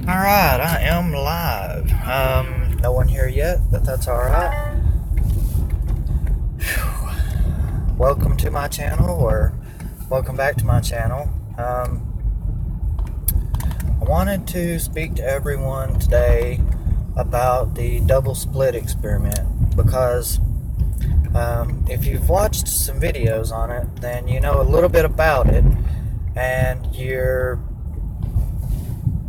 Alright, I am live. No one here yet, but that's alright. Welcome to my channel, or welcome back to my channel. I wanted to speak to everyone today about the double split experiment because if you've watched some videos on it, then you know a little bit about it, and you're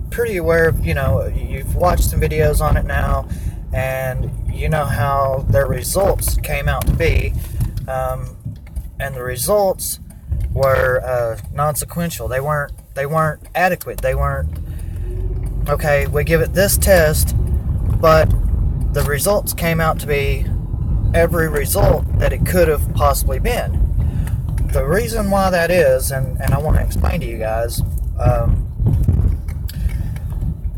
pretty aware of, you've watched some videos on it now, and you know how their results came out to be, and the results were non-sequential. They weren't adequate. They weren't, okay, we give it this test, but the results came out to be every result that it could have possibly been. The reason why that is, and I want to explain to you guys,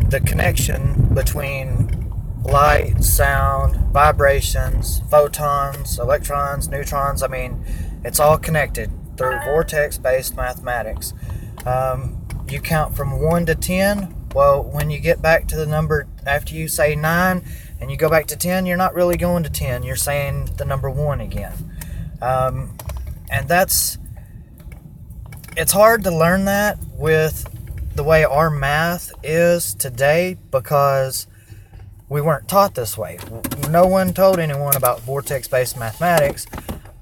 the connection between light, sound, vibrations, photons, electrons, neutrons, I mean, it's all connected through vortex-based mathematics. You count from 1 to 10. Well, when you get back to the number, after you say 9 and you go back to 10, you're not really going to 10. You're saying the number 1 again. And it's hard to learn that with the way our math is today, because we weren't taught this way. No one told anyone about vortex-based mathematics.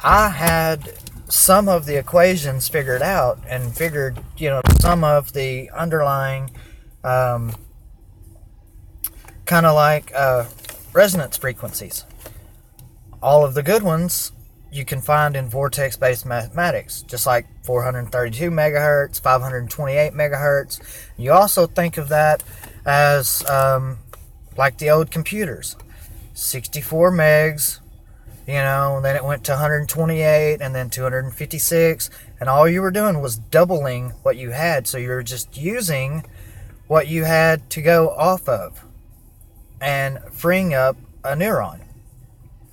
I had some of the equations figured out and figured, some of the underlying kind of like resonance frequencies. All of the good ones you can find in vortex-based mathematics, just like 432 megahertz, 528 megahertz. You also think of that as like the old computers, 64 megs, and then it went to 128 and then 256, and all you were doing was doubling what you had, so you were just using what you had to go off of and freeing up a neuron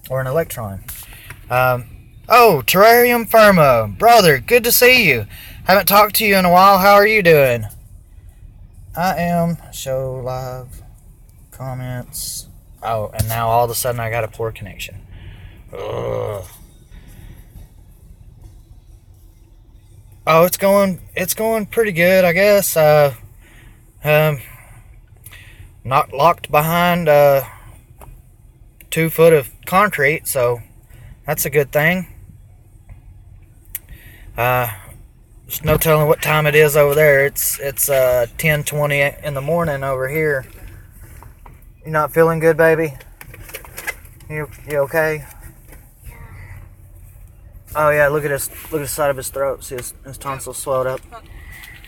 or an electron. Oh, Terrarium Firmo, brother, good to see you. Haven't talked to you in a while. How are you doing? I am. Show live comments. Oh, and now all of a sudden I got a poor connection. Ugh. Oh, it's going pretty good, I guess. Not locked behind 2 foot of concrete, so that's a good thing. There's no telling what time it is over there. It's 10:20 in the morning over here. You not feeling good, baby? You okay? Oh yeah, look at the side of his throat. See his tonsils swelled up.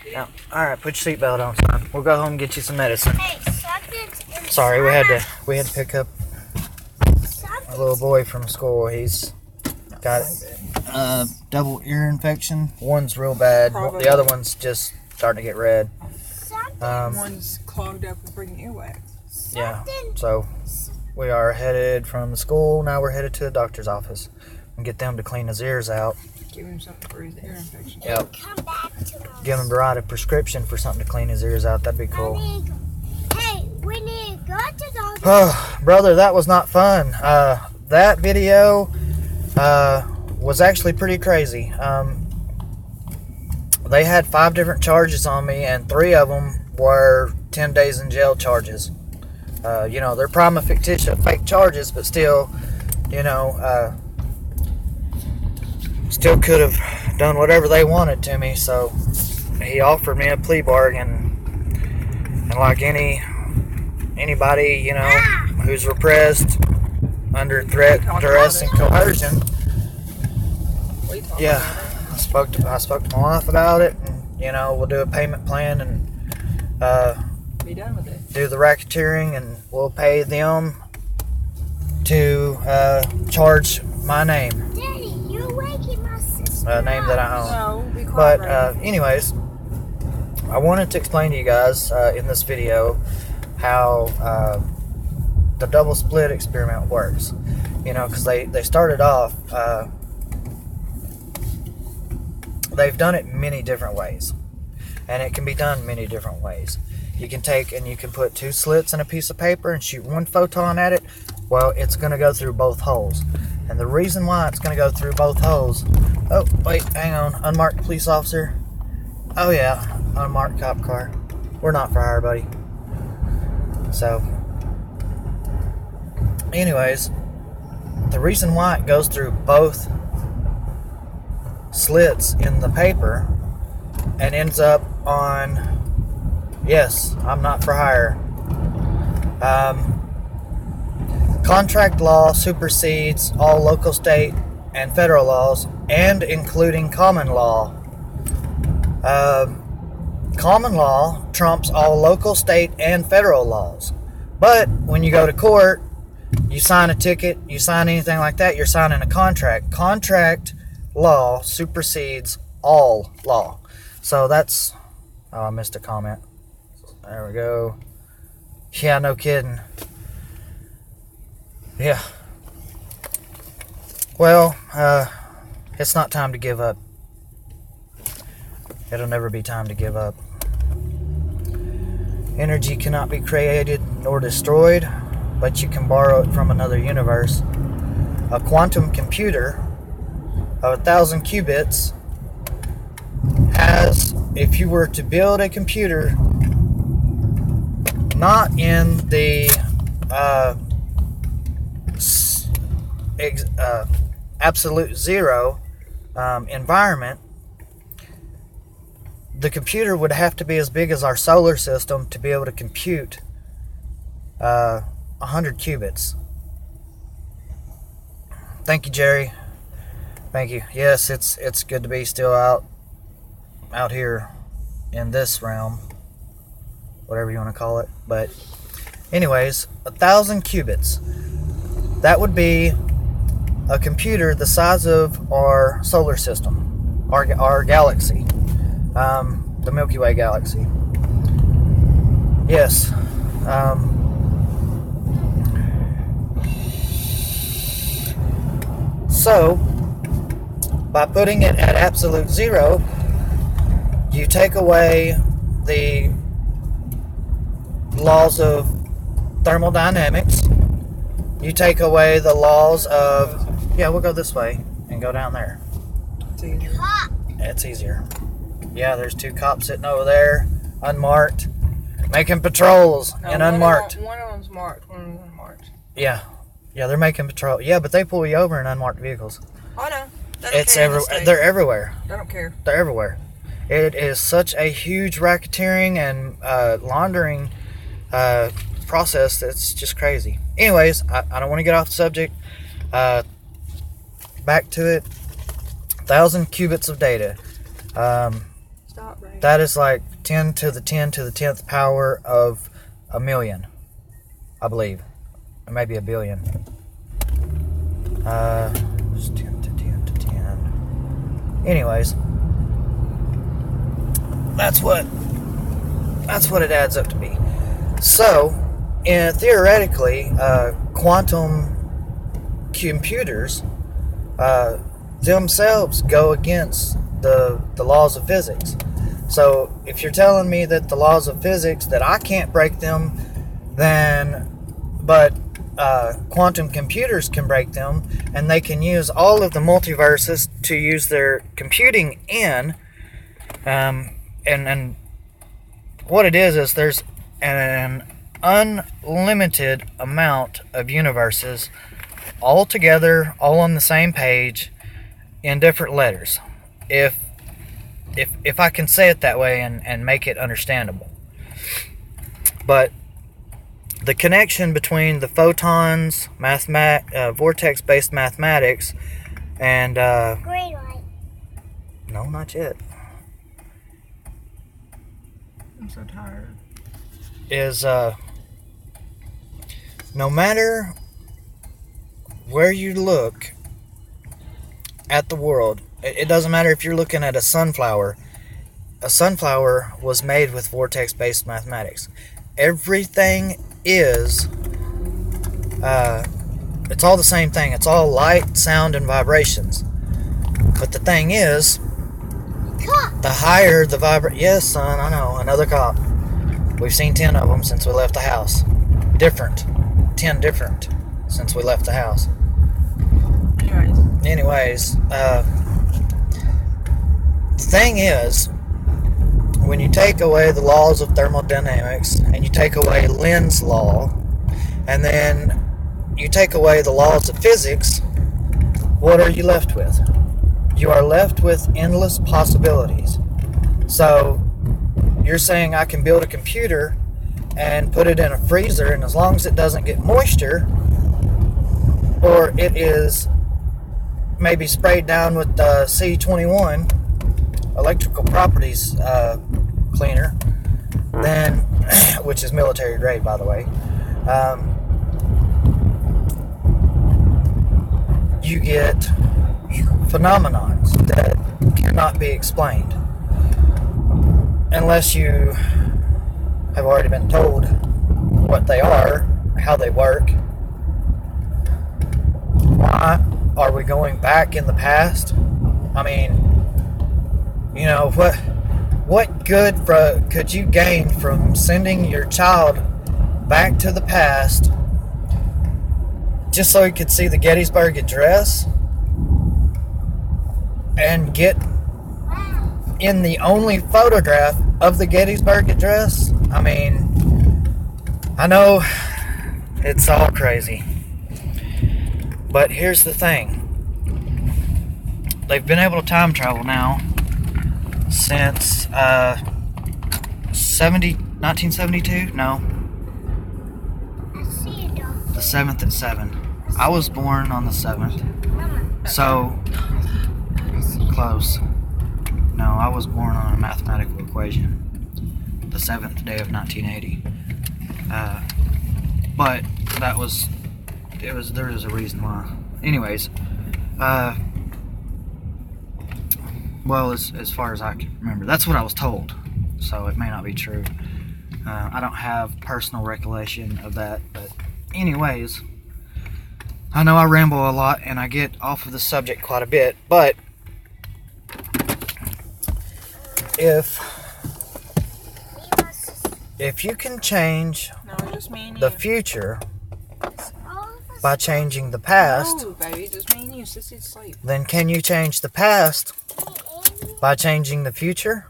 Yeah. All right, put your seatbelt on, son. We'll go home and get you some medicine. Sorry, we had to pick up a little boy from school. He's got double ear infection. One's real bad. The other one's just starting to get red. One's clogged up with freaking earwax. Yeah. So we are headed from the school. Now we're headed to the doctor's office and get them to clean his ears out. Give him something for his ear infection. Yep. Give him to write a prescription for something to clean his ears out. That'd be cool. Hey, we need to go to the doctor. Oh, brother, that was not fun. That video was actually pretty crazy. They had 5 different charges on me, and 3 of them were 10 days in jail charges. They're prima fictitia fake charges, but still, still could have done whatever they wanted to me. So he offered me a plea bargain, and like anybody, who's repressed under threat, duress, and coercion. Yeah, I spoke to my wife about it, and we'll do a payment plan and Be done with it. do the racketeering, and we'll pay them to charge my name, Daddy, you're waking my sister name that I own. No, be quiet. But anyways, I wanted to explain to you guys in this video how the double split experiment works. Because they started off, they've done it many different ways, and it can be done many different ways. you can take and you can put 2 slits in a piece of paper and shoot 1 photon at it. Well, it's going to go through both holes. And the reason why it's going to go through both holes... Oh, wait, hang on. Unmarked police officer. Oh, yeah. Unmarked cop car. We're not for hire, buddy. So, anyways, the reason why it goes through both slits in the paper and ends up on... Yes, I'm not for hire. Contract law supersedes all local, state, and federal laws, and including common law. Common law trumps all local, state, and federal laws. But when you go to court, you sign a ticket, you sign anything like that, you're signing a contract. Contract law supersedes all law. So that's... Oh, I missed a comment. There we go. Yeah, no kidding. Yeah. Well, it's not time to give up. It'll never be time to give up. Energy cannot be created nor destroyed, but you can borrow it from another universe. A quantum computer of 1,000 qubits has, if you were to build a computer not in the absolute zero environment, the computer would have to be as big as our solar system to be able to compute 100 qubits. Thank you, Jerry. Thank you. Yes, it's good to be still out here in this realm, whatever you want to call it. But anyways, 1,000 qubits. That would be a computer the size of our solar system, our galaxy, the Milky Way galaxy. Yes. So, by putting it at absolute zero, you take away the laws of thermodynamics. You take away the laws of... Yeah, we'll go this way and go down there. It's easier. It's easier. Yeah, there's 2 cops sitting over there, unmarked, making patrols in unmarked. One of them's marked, one of them's unmarked. Yeah, they're making patrol. Yeah, but they pull you over in unmarked vehicles. I know. It's everywhere. They're everywhere. I don't care. They're everywhere. It is such a huge racketeering and laundering process that's just crazy. Anyways, I don't want to get off the subject. Back to it. 1,000 qubits of data. Stop, Ray. That is like 10 to the 10 to the 10th power of a million, I believe. Or maybe a billion. Just 10 to 10 to 10. Anyways, that's what it adds up to be. So, theoretically, quantum computers themselves go against the laws of physics. So, if you're telling me that the laws of physics, that I can't break them, but quantum computers can break them, and they can use all of the multiverses to use their computing in, and what it is there's an unlimited amount of universes all together, all on the same page, in different letters. If I can say it that way and make it understandable. But the connection between the photons, vortex-based mathematics, and Green light. no, not yet, I'm so tired. is no matter where you look at the world, it doesn't matter if you're looking at a sunflower. A sunflower was made with vortex-based mathematics. Everything is, it's all the same thing. It's all light, sound, and vibrations. But the thing is, Cop. the higher the vibration... Yes, son, I know, another cop. We've seen 10 of them since we left the house. 10 different since we left the house. Anyways, the thing is, when you take away the laws of thermodynamics and you take away Lenz's law, and then you take away the laws of physics, what are you left with? You are left with endless possibilities. So you're saying I can build a computer and put it in a freezer, and as long as it doesn't get moisture, or it is maybe sprayed down with C21 electrical properties cleaner, then, which is military grade, by the way, you get phenomenons that cannot be explained unless you have already been told what they are, how they work. Why are we going back in the past? I mean, you know, what good could you gain from sending your child back to the past just so he could see the Gettysburg Address and get in the only photograph of the Gettysburg Address? I mean, I know it's all crazy, but here's the thing. They've been able to time travel now since 1972? No. The 7th at 7. I was born on the 7th. So, close. No, I was born on a mathematical equation. The 7th day of 1980. But there was a reason why. Anyways, well, as far as I can remember, that's what I was told, so it may not be true. I don't have personal recollection of that, but anyways, I know I ramble a lot and I get off of the subject quite a bit, but if you can change the future by changing the past, No, baby, just me and you. Sissy, sleep. then can you change the past by changing the future?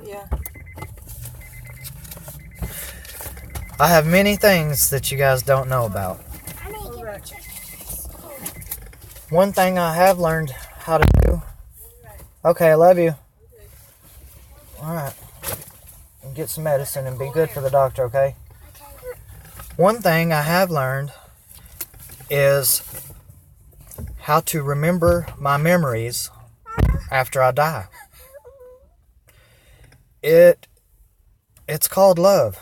Yeah. I have many things that you guys don't know about. One thing I have learned how to do. Okay, I love you. Alright. Get some medicine and be good for the doctor, okay? One thing I have learned is how to remember my memories after I die. It's called love.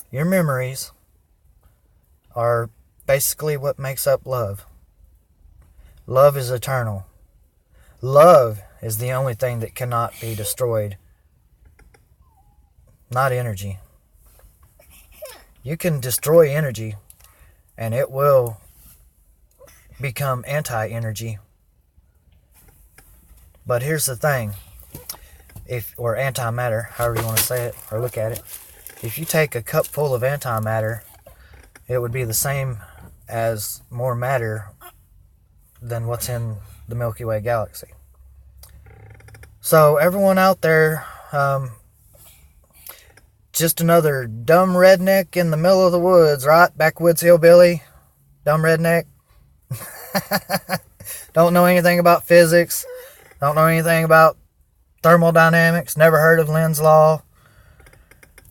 Your memories are basically what makes up love. Love is eternal. Love is the only thing that cannot be destroyed. Not energy. You can destroy energy and it will become anti-energy. But here's the thing. Or antimatter, however you want to say it or look at it. If you take a cup full of antimatter, it would be the same as more matter than what's in the Milky Way galaxy. So everyone out there, just another dumb redneck in the middle of the woods, right? Backwoods hillbilly, dumb redneck. Don't know anything about physics. Don't know anything about thermodynamics. Never heard of Lenz's law.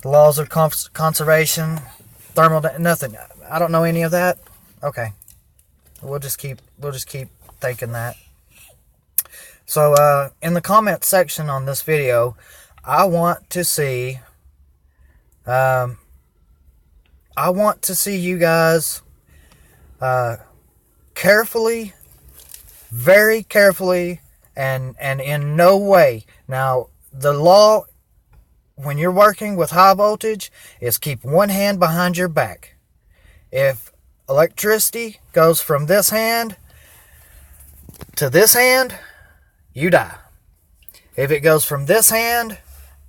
The laws of conservation. Nothing. I don't know any of that. Okay. We'll just keep thinking that. So in the comment section on this video, I want to see you guys carefully, very carefully, and in no way. Now, the law when you're working with high voltage is keep one hand behind your back. If electricity goes from this hand to this hand, you die. If it goes from this hand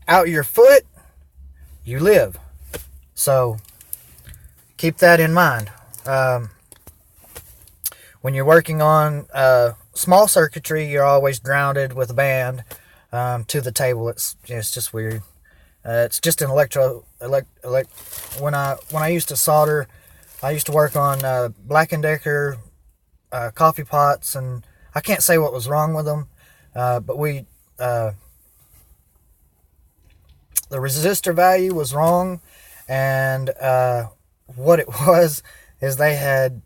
out your foot, you live. So keep that in mind. When you're working on small circuitry, you're always grounded with a band to the table. It's just weird. It's just an when I used to solder, I used to work on Black & Decker coffee pots, and I can't say what was wrong with them, but the resistor value was wrong, and what it was is they had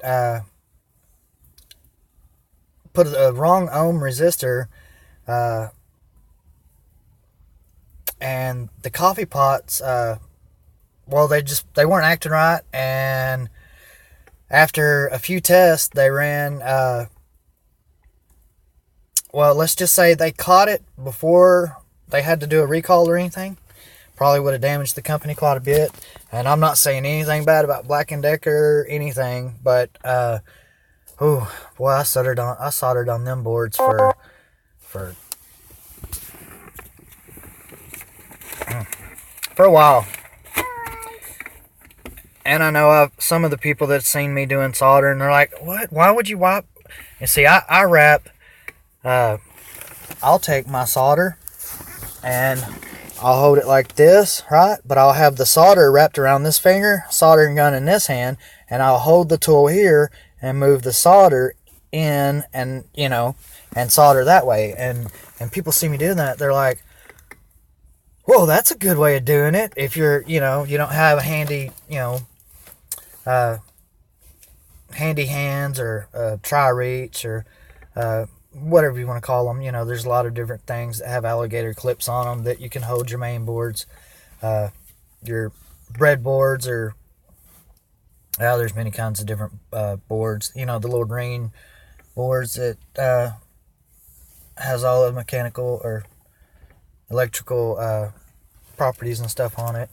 put a wrong ohm resistor, and the coffee pots, well, they weren't acting right, and after a few tests, they ran, well, let's just say they caught it before they had to do a recall or anything. Probably would have damaged the company quite a bit. And I'm not saying anything bad about Black & Decker or anything, but oh boy, I soldered on them boards for a while. And I know some of the people that's seen me doing solder, and they're like, "What? Why would you wipe?" And see, I wrap. I'll take my solder and I'll hold it like this, right? But I'll have the solder wrapped around this finger, soldering gun in this hand, and I'll hold the tool here and move the solder in, and and solder that way. And people see me doing that, they're like, "Whoa, that's a good way of doing it." If you're, you don't have a handy, handy hands or tri-reach or whatever you want to call them. There's a lot of different things that have alligator clips on them that you can hold your main boards, your breadboards, or there's many kinds of different boards. The little green boards that has all the mechanical or electrical properties and stuff on it.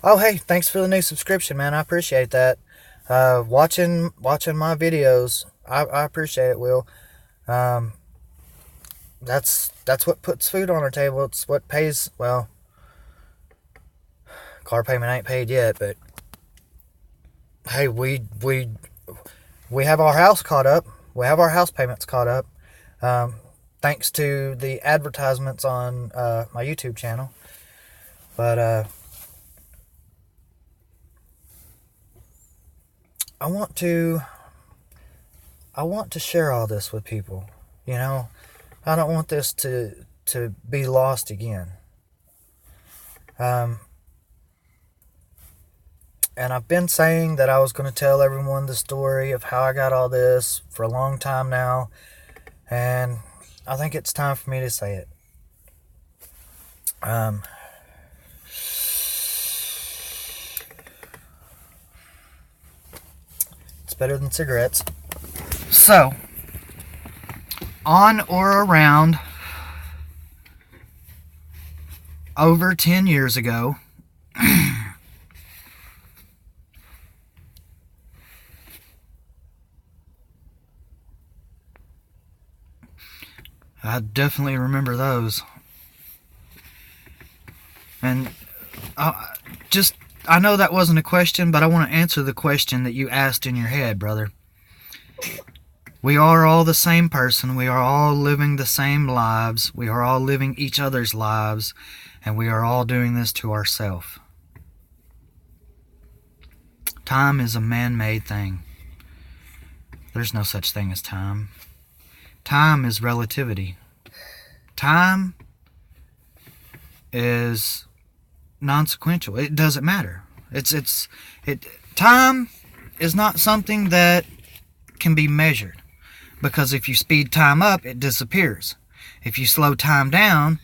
Oh, hey, thanks for the new subscription, man. I appreciate that. Watching my videos, I appreciate it, Will. That's what puts food on our table. It's what pays. Well, car payment ain't paid yet, but hey, we have our house caught up. We have our house payments caught up, thanks to the advertisements on my YouTube channel. But I want to share all this with people. I don't want this to be lost again. And I've been saying that I was going to tell everyone the story of how I got all this for a long time now, and I think it's time for me to say it. It's better than cigarettes. So, on or around over 10 years ago, I definitely remember those. And I know that wasn't a question, but I want to answer the question that you asked in your head, brother. We are all the same person. We are all living the same lives. We are all living each other's lives. And we are all doing this to ourselves. Time is a man-made thing. There's no such thing as time. Time is relativity. Time is non-sequential. It doesn't matter. Time is not something that can be measured, because if you speed time up, it disappears. If you slow time down,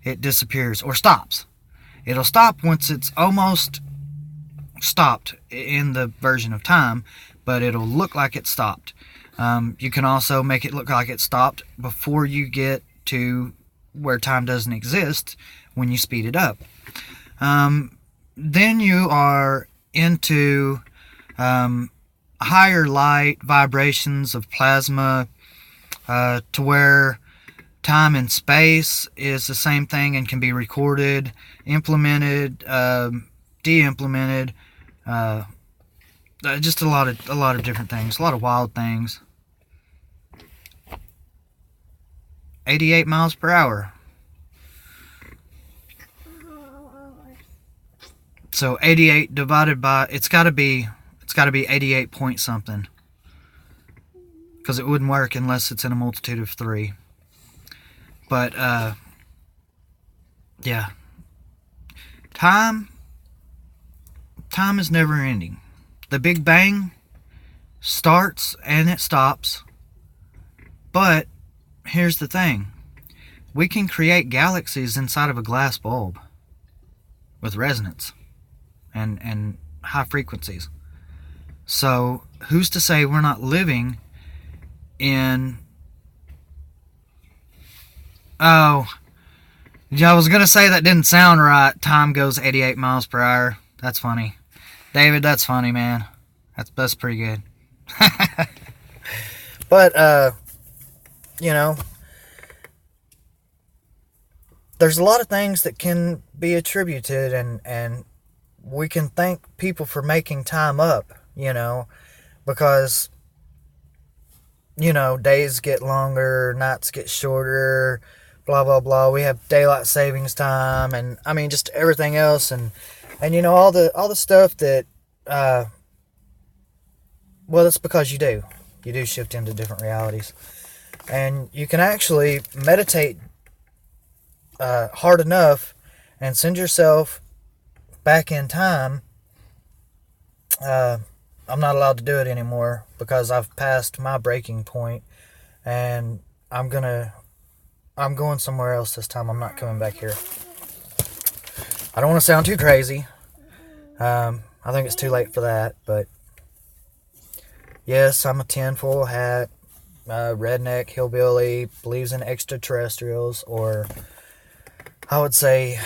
it disappears or stops. It'll stop once it's almost stopped in the version of time, but it'll look like it stopped. You can also make it look like it stopped before you get to where time doesn't exist when you speed it up. Then you are into higher light vibrations of plasma, to where time and space is the same thing and can be recorded, implemented, de-implemented. Just a lot of different things, a lot of wild things. 88 miles per hour. So 88 divided by, it's got to be 88 point something, because it wouldn't work unless it's in a multitude of 3. But yeah, time is never ending. The Big Bang starts and it stops. But here's the thing. We can create galaxies inside of a glass bulb with resonance and high frequencies. So who's to say we're not living in... Oh, yeah, I was going to say that didn't sound right. Time goes 88 miles per hour. That's funny. David, that's funny, man. That's pretty good. But, you know, there's a lot of things that can be attributed, and we can thank people for making time up, you know, because, you know, days get longer, nights get shorter, blah, blah, blah. We have daylight savings time, and, I mean, just everything else, and you know, all the stuff that, well, it's because you do shift into different realities. And you can actually meditate hard enough and send yourself back in time. I'm not allowed to do it anymore because I've passed my breaking point, and I'm going somewhere else this time. I'm not coming back here. I don't want to sound too crazy. I think it's too late for that, but yes, I'm a tinfoil hat, redneck, hillbilly, believes in extraterrestrials, or I would say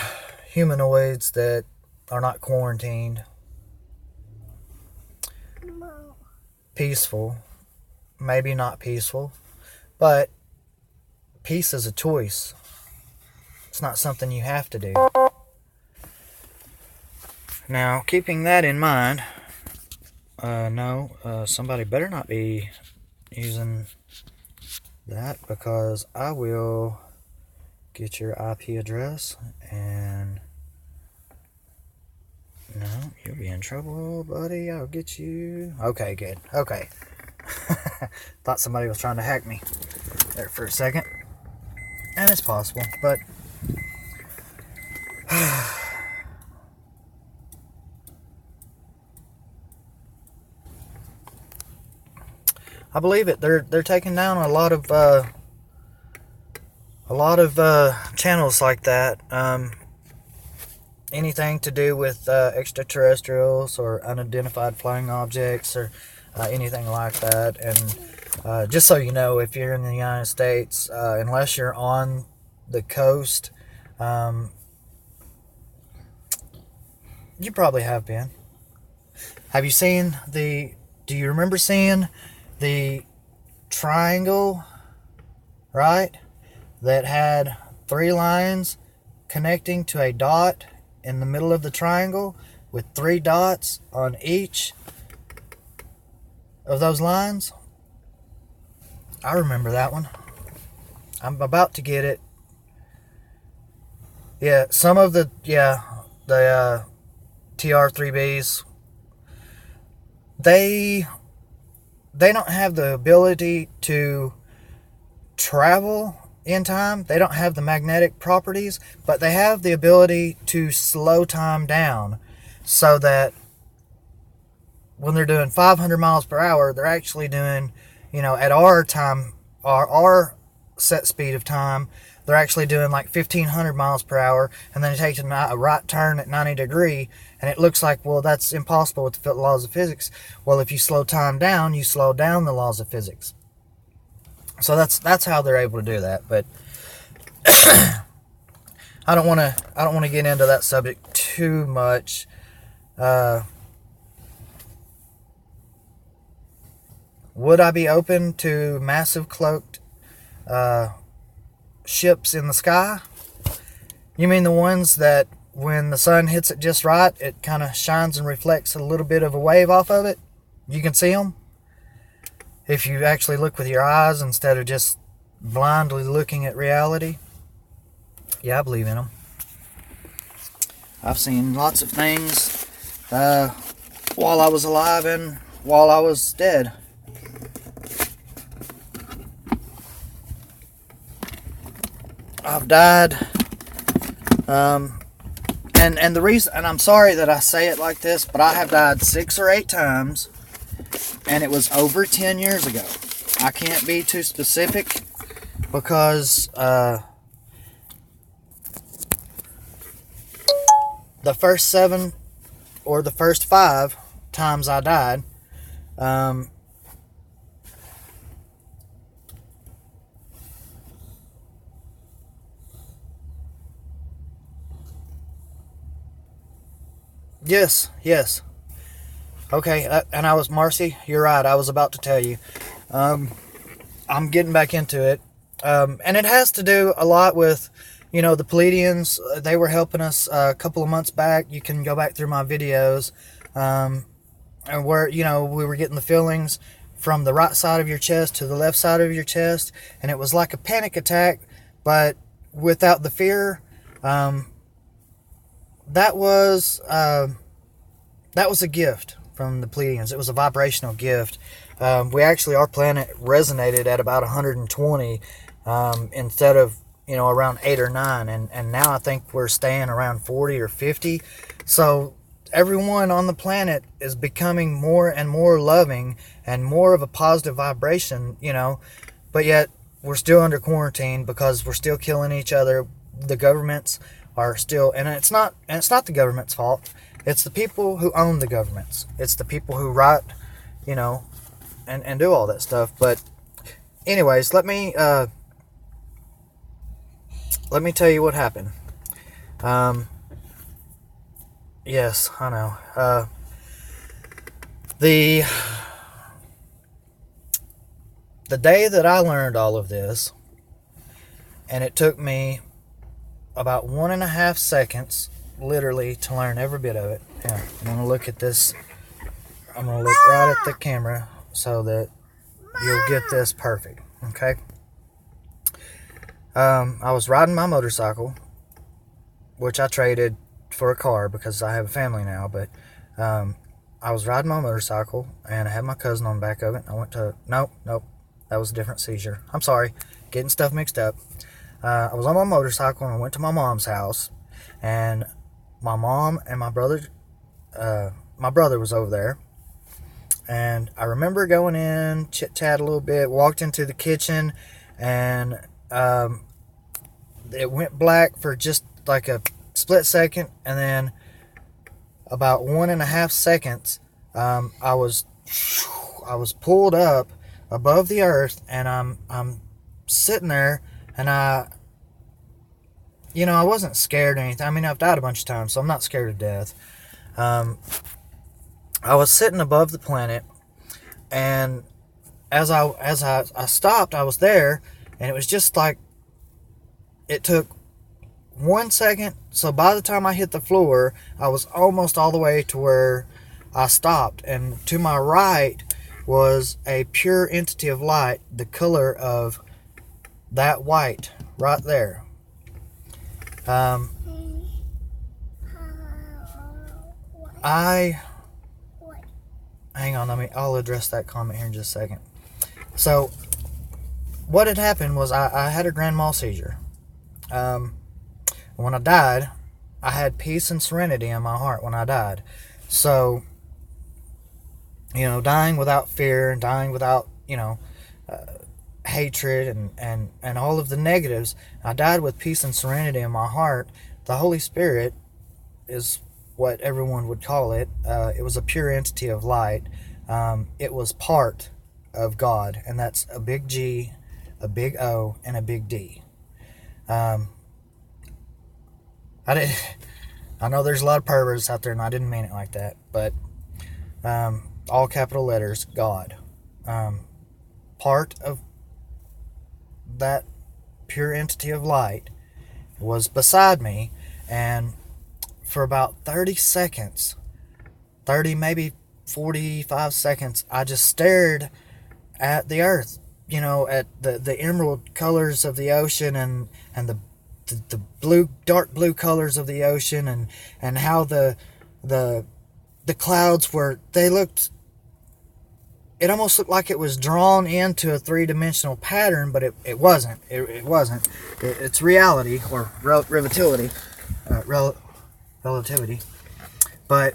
humanoids that are not quarantined. Peaceful. Maybe not peaceful, but peace is a choice. It's not something you have to do. Now, keeping that in mind, somebody better not be using that, because I will get your IP address, and no, you'll be in trouble, buddy. I'll get you. Okay, good. Okay. Thought somebody was trying to hack me there for a second, and it's possible, but I believe it. They're taking down a lot of channels like that. Anything to do with extraterrestrials or unidentified flying objects, or anything like that. And just so you know, if you're in the United States, unless you're on the coast, you probably have been. Have you seen do you remember seeing the triangle, right, that had 3 lines connecting to a dot in the middle of the triangle with 3 dots on each of those lines? I remember that one. I'm about to get it. Yeah, some of the TR3Bs, they don't have the ability to travel in time. They don't have the magnetic properties, but they have the ability to slow time down, so that when they're doing 500 miles per hour, they're actually doing, at our time, our set speed of time, they're actually doing like 1,500 miles per hour, and then it takes a right turn at 90 degree, and it looks like, well, that's impossible with the laws of physics. Well, if you slow time down, you slow down the laws of physics. So that's how they're able to do that. But I don't want to get into that subject too much. Would I be open to massive cloaked ships in the sky? You mean the ones that when the sun hits it just right, it kind of shines and reflects a little bit of a wave off of it? You can see them if you actually look with your eyes instead of just blindly looking at reality. Yeah, I believe in them. I've seen lots of things while I was alive and while I was dead. I've died. And the reason, and I'm sorry that I say it like this, but I have died 6 or 8 times, and it was over 10 years ago. I can't be too specific because the first 7 or the first 5 times I died, yes. Okay, and I was, Marcy, you're right, I was about to tell you. I'm getting back into it. And it has to do a lot with, the Pleiadians. They were helping us a couple of months back. You can go back through my videos. And where, we were getting the feelings from the right side of your chest to the left side of your chest. And it was like a panic attack, but without the fear. That was a gift from the Pleiadians. It was a vibrational gift. Our planet resonated at about 120 instead of, around 8 or 9. And now I think we're staying around 40 or 50. So everyone on the planet is becoming more and more loving and more of a positive vibration, but yet we're still under quarantine because we're still killing each other. The governments are still, and it's not the government's fault. It's the people who own the governments. It's the people who write, and do all that stuff. But anyways, let me tell you what happened. Yes, I know. The day that I learned all of this, and it took me about 1.5 seconds, literally, to learn every bit of it. Here, I'm going to look at this. I'm going to look right at the camera so that you'll get this perfect. Okay? I was riding my motorcycle, which I traded for a car because I have a family now. But I was riding my motorcycle, and I had my cousin on the back of it. I went to... Nope. That was a different seizure. I'm sorry. Getting stuff mixed up. I was on my motorcycle, and I went to my mom's house. And my mom and my brother was over there. And I remember going in, chit-chat a little bit, walked into the kitchen, and it went black for just like a split second. And then about 1.5 seconds, I was pulled up above the earth, and I'm sitting there, and I wasn't scared or anything. I mean, I've died a bunch of times, so I'm not scared of death. I was sitting above the planet, and as I stopped, I was there, and it was just like, it took 1 second, so by the time I hit the floor, I was almost all the way to where I stopped, and to my right was a pure entity of light, the color of that white right there. Hang on, I'll address that comment here in just a second. So, what had happened was I had a grand mal seizure. When I died, I had peace and serenity in my heart when I died. So, dying without fear and dying without, hatred and all of the negatives. I died with peace and serenity in my heart. The Holy Spirit is what everyone would call it. It was a pure entity of light. It was part of God, and that's a big G, a big O, and a big D. I know there's a lot of perverts out there, and I didn't mean it like that, but all capital letters, God. Part of that pure entity of light, was beside me, and for about 30 seconds, 30, maybe 45 seconds, I just stared at the earth, at the emerald colors of the ocean, and the blue, dark blue colors of the ocean, and how the clouds were, it almost looked like it was drawn into a three-dimensional pattern, but it wasn't. It wasn't. It's reality, or relativity. Relativity. But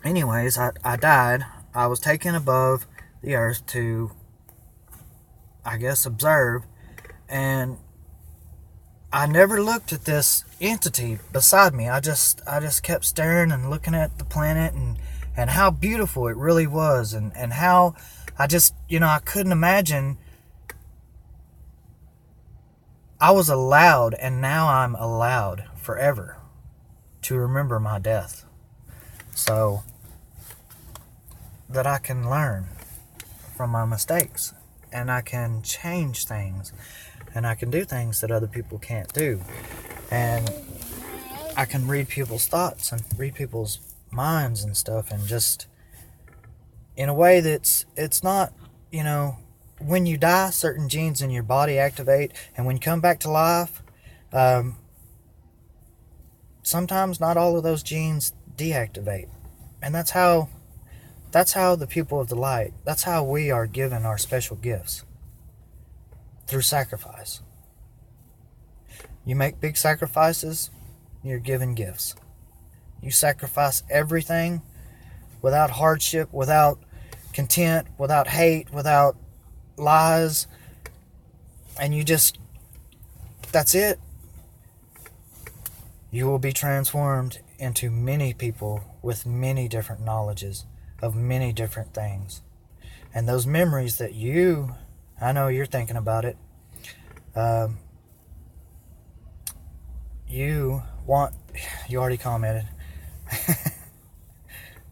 anyways, I died. I was taken above the earth to, I guess, observe, and I never looked at this entity beside me. I just kept staring and looking at the planet, and how beautiful it really was, and how I just, I couldn't imagine I was allowed, and now I'm allowed forever to remember my death, so that I can learn from my mistakes, and I can change things, and I can do things that other people can't do, and I can read people's thoughts and read people's minds and stuff, and just in a way it's not, when you die, certain genes in your body activate, and when you come back to life, sometimes not all of those genes deactivate, and that's how the people of the light, that's how we are given our special gifts, through sacrifice. You make big sacrifices, you're given gifts. You sacrifice everything without hardship, without content, without hate, without lies, and that's it. You will be transformed into many people with many different knowledges of many different things. And those memories that I know you're thinking about it, you already commented.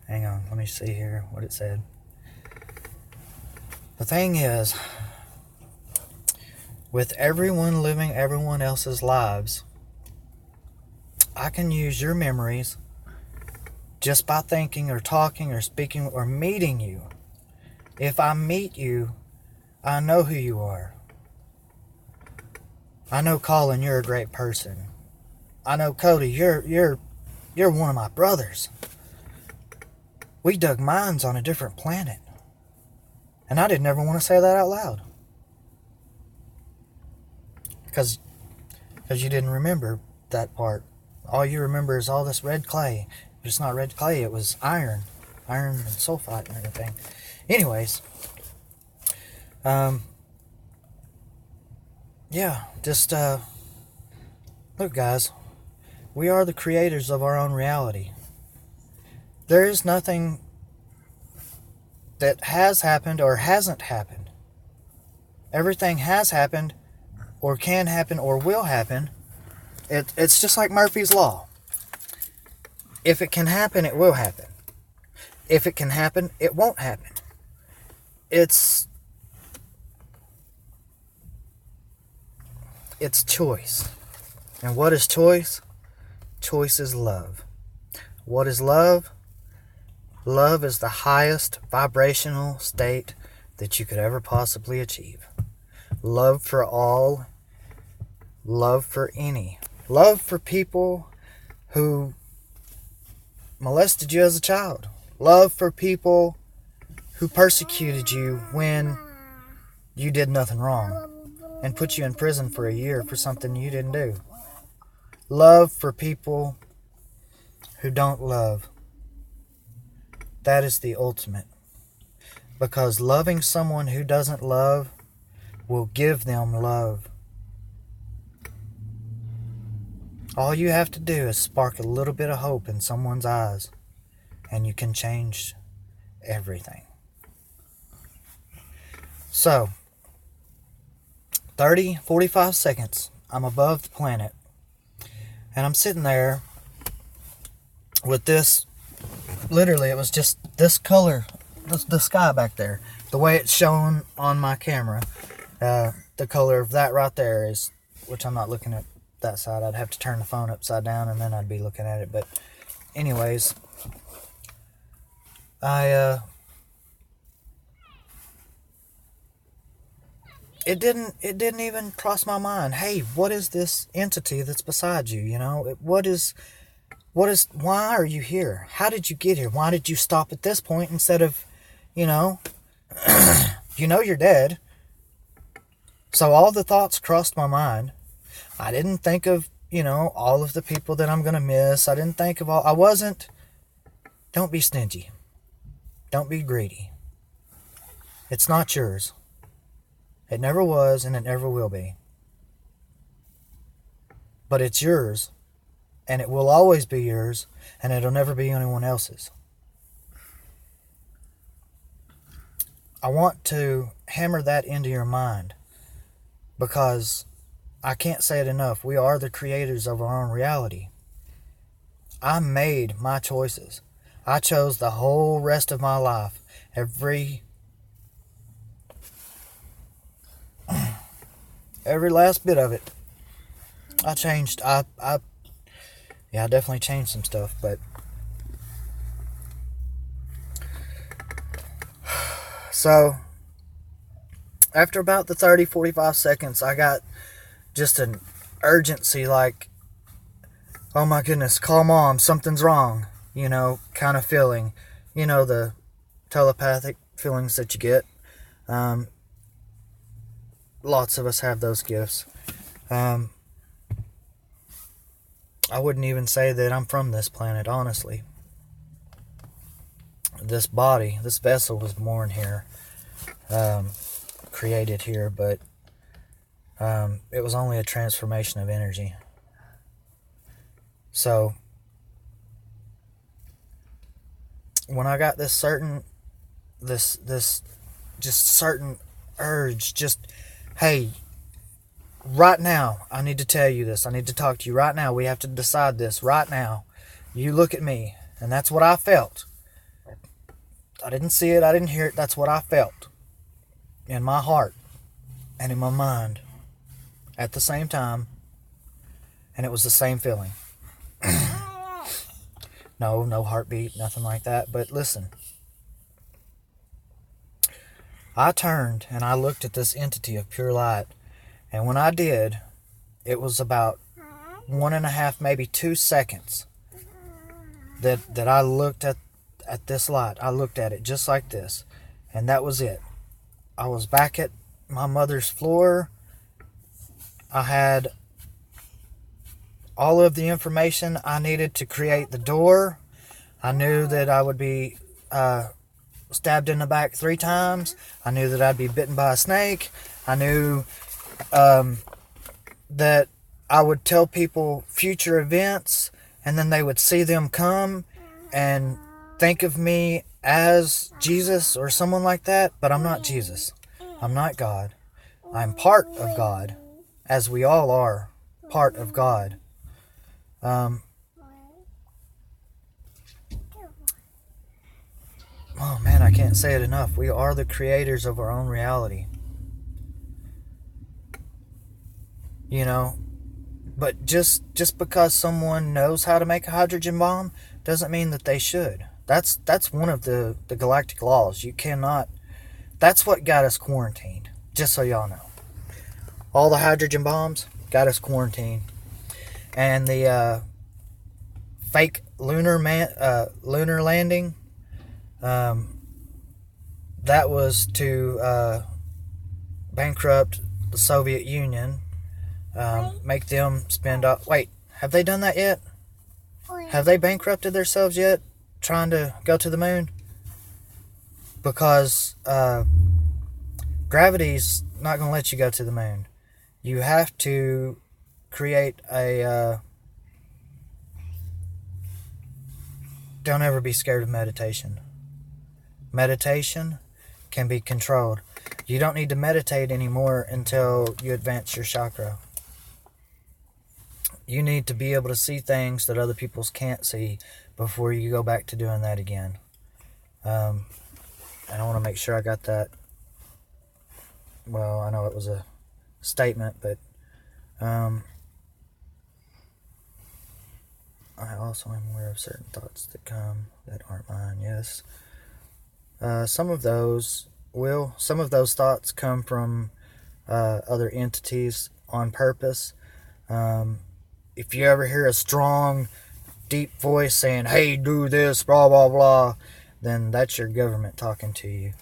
Hang on, let me see here what it said. The thing is, with everyone living everyone else's lives, I can use your memories just by thinking or talking or speaking or meeting you. If I meet you, I know who you are. I know, Colin, you're a great person. I know, Cody, you're one of my brothers. We dug mines on a different planet. And I didn't ever want to say that out loud. Because you didn't remember that part. All you remember is all this red clay. But it's not red clay, it was iron. Iron and sulfite and everything. Anyways. Yeah, just, look, guys. We are the creators of our own reality. There is nothing that has happened or hasn't happened. Everything has happened, or can happen, or will happen. It's just like Murphy's Law. If it can happen, it will happen. If it can happen, it won't happen. It's choice. And what is choice? Choice is love. What is love? Love is the highest vibrational state that you could ever possibly achieve. Love for all. Love for any. Love for people who molested you as a child. Love for people who persecuted you when you did nothing wrong and put you in prison for a year for something you didn't do. Love for people who don't love. That is the ultimate. Because loving someone who doesn't love will give them love. All you have to do is spark a little bit of hope in someone's eyes, and you can change everything. So, 45 seconds, I'm above the planet, and I'm sitting there with this, literally it was just this color, the sky back there, the way it's shown on my camera. The color of that right there is which I'm not looking at that side. I'd have to turn the phone upside down and then I'd be looking at it. But anyways, it didn't even cross my mind. Hey, what is this entity that's beside you? You know, why are you here? How did you get here? Why did you stop at this point instead of, you know, you're dead. So all the thoughts crossed my mind. I didn't think of, all of the people that I'm going to miss. I didn't think of don't be stingy. Don't be greedy. It's not yours. It never was and it never will be. But it's yours, and it will always be yours, and it'll never be anyone else's. I want to hammer that into your mind because I can't say it enough. We are the creators of our own reality. I made my choices. I chose the whole rest of my life. Every last bit of it. I changed. I definitely changed some stuff, but so after about the 30-45 seconds, I got just an urgency, like, oh my goodness, call mom, something's wrong, kind of feeling, the telepathic feelings that you get. Lots of us have those gifts. I wouldn't even say that I'm from this planet, honestly. This body, this vessel was born here, created here, but it was only a transformation of energy. So when I got this certain urge, hey, right now, I need to tell you this. I need to talk to you right now. We have to decide this right now. You look at me. And that's what I felt. I didn't see it. I didn't hear it. That's what I felt. In my heart. And in my mind. At the same time. And it was the same feeling. No heartbeat. Nothing like that. But listen. I turned and I looked at this entity of pure light. And when I did, it was about 1.5, maybe 2 seconds that I looked at this light. I looked at it just like this. And that was it. I was back at my mother's floor. I had all of the information I needed to create the door. I knew that I would be stabbed in the back 3 times. I knew that I'd be bitten by a snake. I knew that I would tell people future events, and then they would see them come and think of me as Jesus or someone like that. But I'm not Jesus. I'm not God. I'm part of God, as we all are part of God. Oh man, I can't say it enough. We are the creators of our own reality. But just because someone knows how to make a hydrogen bomb doesn't mean that they should. That's one of the galactic laws. You cannot. That's what got us quarantined. Just so y'all know, all the hydrogen bombs got us quarantined, and the fake lunar landing. That was to bankrupt the Soviet Union. Make them spend up. Wait, have they done that yet? Have they bankrupted themselves yet, trying to go to the moon? Because gravity's not going to let you go to the moon. You have to create a... don't ever be scared of meditation. Meditation can be controlled. You don't need to meditate anymore until you advance your chakra. You need to be able to see things that other people can't see before you go back to doing that again. And I want to make sure I got that. Well, I know it was a statement, but I also am aware of certain thoughts that come that aren't mine. Yes. Some of those thoughts come from other entities on purpose. If you ever hear a strong, deep voice saying, "Hey, do this," blah blah blah, then that's your government talking to you.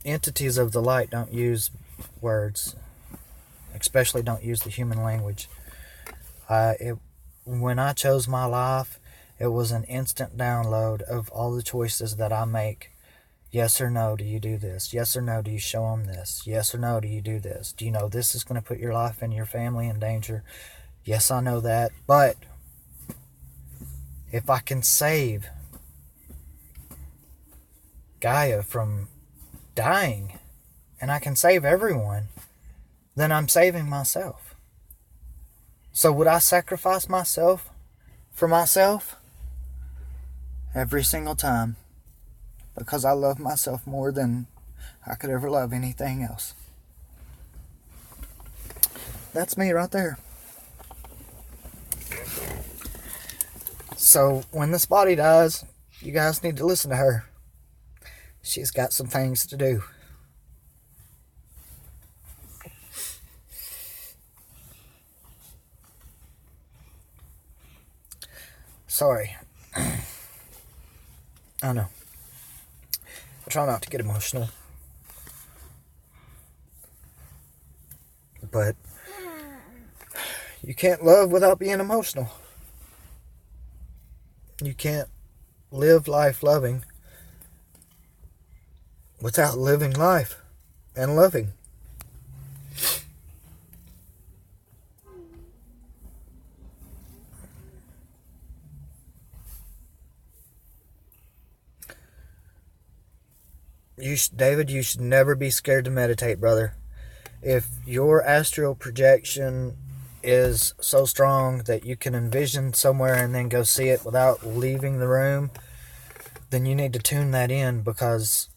Entities of the light don't use words, especially don't use the human language. When I chose my life, it was an instant download of all the choices that I make. Yes or no, do you do this? Yes or no, do you show them this? Yes or no, do you do this? Do you know this is going to put your life and your family in danger? Yes, I know that. But if I can save Gaia from dying, and I can save everyone, then I'm saving myself. So would I sacrifice myself for myself? Every single time. Because I love myself more than I could ever love anything else. That's me right there. So when this body dies, you guys need to listen to her. She's got some things to do. Sorry. I know. I try not to get emotional. But you can't love without being emotional. You can't live life loving without living life and loving. David, you should never be scared to meditate, brother. If your astral projection is so strong that you can envision somewhere and then go see it without leaving the room, then you need to tune that in, because,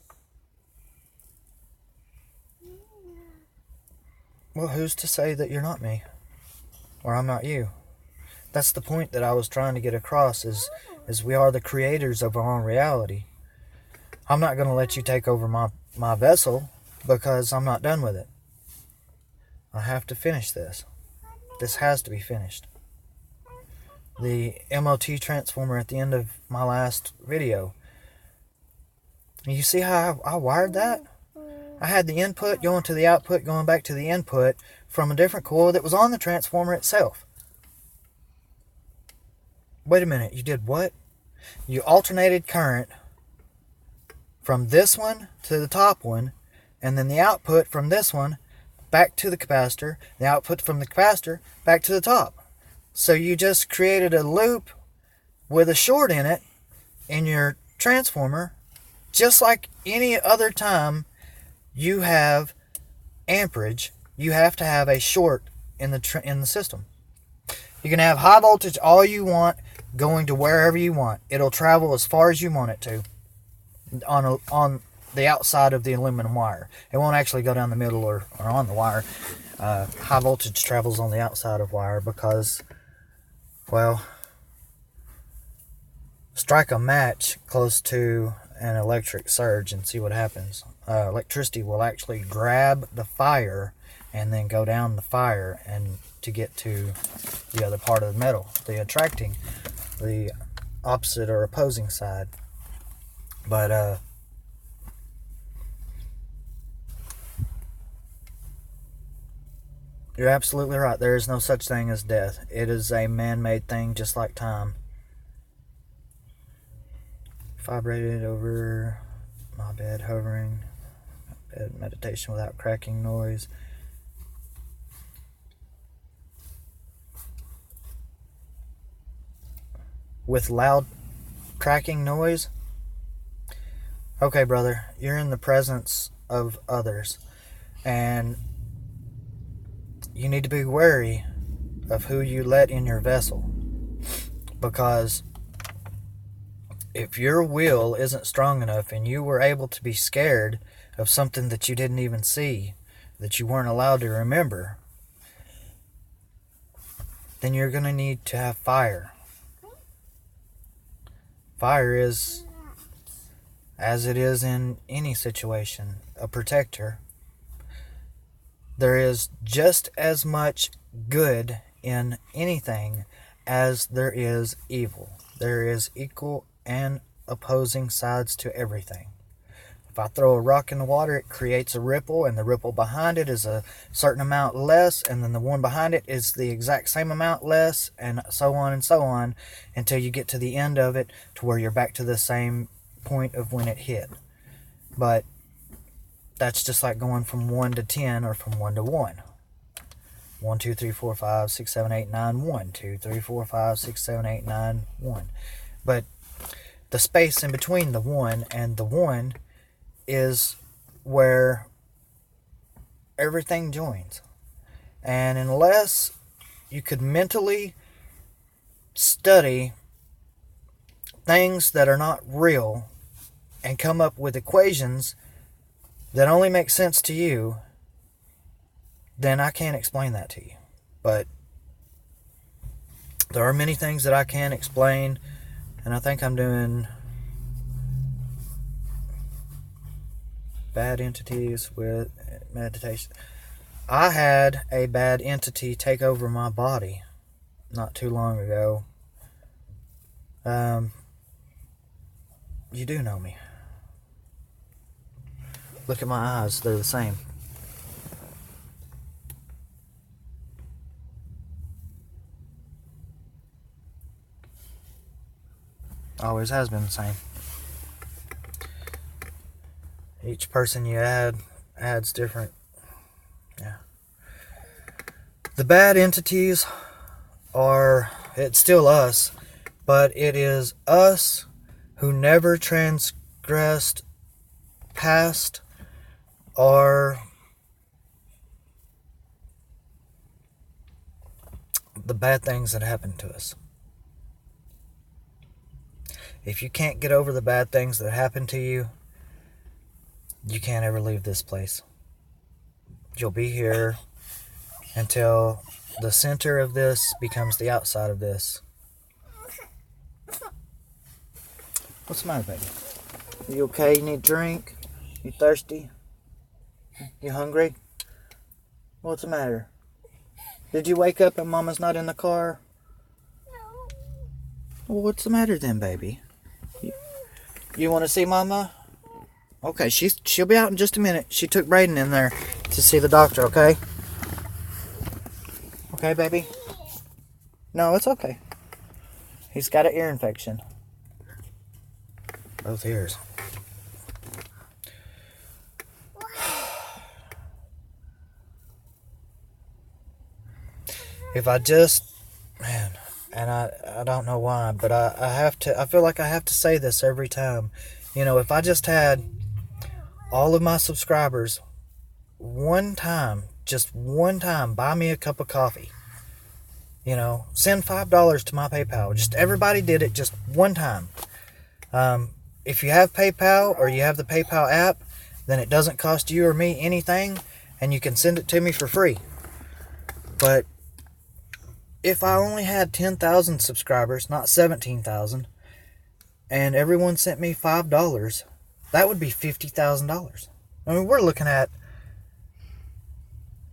well, who's to say that you're not me? Or I'm not you? That's the point that I was trying to get across, is we are the creators of our own reality. I'm not going to let you take over my vessel, because I'm not done with it. I have to finish this. This has to be finished. The MOT transformer at the end of my last video. You see how I wired that? I had the input going to the output, going back to the input from a different coil that was on the transformer itself. Wait a minute, you did what? You alternated current from this one to the top one, and then the output from this one back to the capacitor, the output from the capacitor back to the top. So you just created a loop with a short in it in your transformer, just like any other time you have amperage, you have to have a short in the system. You can have high voltage all you want, going to wherever you want. It'll travel as far as you want it to on the outside of the aluminum wire. It won't actually go down the middle or on the wire. High voltage travels on the outside of wire because, well, strike a match close to an electric surge and see what happens. Electricity will actually grab the fire and then go down the fire and to get to the other part of the metal, the attracting, the opposite or opposing side. But you're absolutely right. There is no such thing as death. It is a man-made thing, just like time. Vibrated over my bed, hovering. Bed meditation without cracking noise. With loud cracking noise? Okay, brother, you're in the presence of others, and you need to be wary of who you let in your vessel, because if your will isn't strong enough and you were able to be scared of something that you didn't even see, that you weren't allowed to remember, then you're going to need to have fire. Fire is, as it is in any situation, a protector. There is just as much good in anything as there is evil. There is equal and opposing sides to everything. If I throw a rock in the water, it creates a ripple, and the ripple behind it is a certain amount less, and then the one behind it is the exact same amount less, and so on, until you get to the end of it, to where you're back to the same point of when it hit. But that's just like going from 1 to 10 or from 1 to 1. 1, 2, 3, 4, 5, 6, 7, 8, 9, 1. 2, 3, 4, 5, 6, 7, 8, 9, 1. But the space in between the 1 and the 1 is where everything joins. And unless you could mentally study things that are not real and come up with equations that only make sense to you, then I can't explain that to you. But there are many things that I can explain, and I think I'm doing bad entities with meditation. I had a bad entity take over my body not too long ago. You do know me. Look at my eyes, they're the same. Always has been the same. Each person you add adds different. Yeah. The bad entities are, it's still us, but it is us who never transgressed past or the bad things that happened to us. If you can't get over the bad things that happened to you, you can't ever leave this place. You'll be here until the center of this becomes the outside of this. What's the matter, baby? You okay? You need a drink? You thirsty? You hungry? What's the matter? Did you wake up and Mama's not in the car? No. Well, what's the matter then, baby? You want to see Mama? Okay, she'll be out in just a minute. She took Brayden in there to see the doctor, okay? Okay, baby? No, it's okay. He's got an ear infection. Both ears. If I just, man, and I don't know why, but I feel like I have to say this every time. You know, if I just had all of my subscribers just one time, buy me a cup of coffee. You know, send $5 to my PayPal. Just everybody did it just one time. If you have PayPal or you have the PayPal app, then it doesn't cost you or me anything, and you can send it to me for free. But if I only had 10,000 subscribers, not 17,000, and everyone sent me $5, that would be $50,000. I mean, we're looking at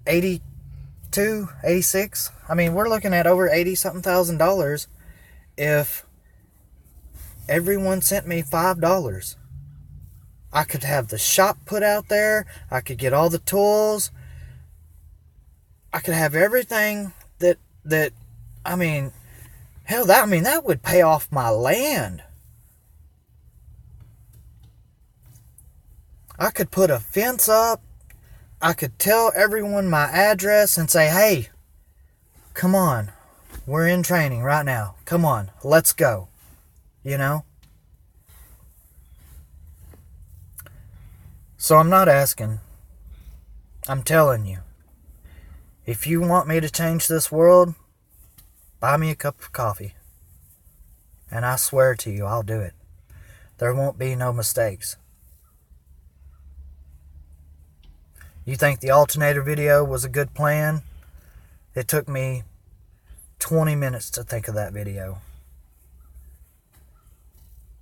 82, 86. I mean, we're looking at over 80-something thousand dollars if everyone sent me $5. I could have the shop put out there. I could get all the tools. I could have everything that I mean, hell, that would pay off my land. I could put a fence up. I could tell everyone my address and say, hey, come on. We're in training right now. Come on, let's go. You know? So I'm not asking. I'm telling you. If you want me to change this world, buy me a cup of coffee. And I swear to you, I'll do it. There won't be no mistakes. You think the alternator video was a good plan? It took me 20 minutes to think of that video.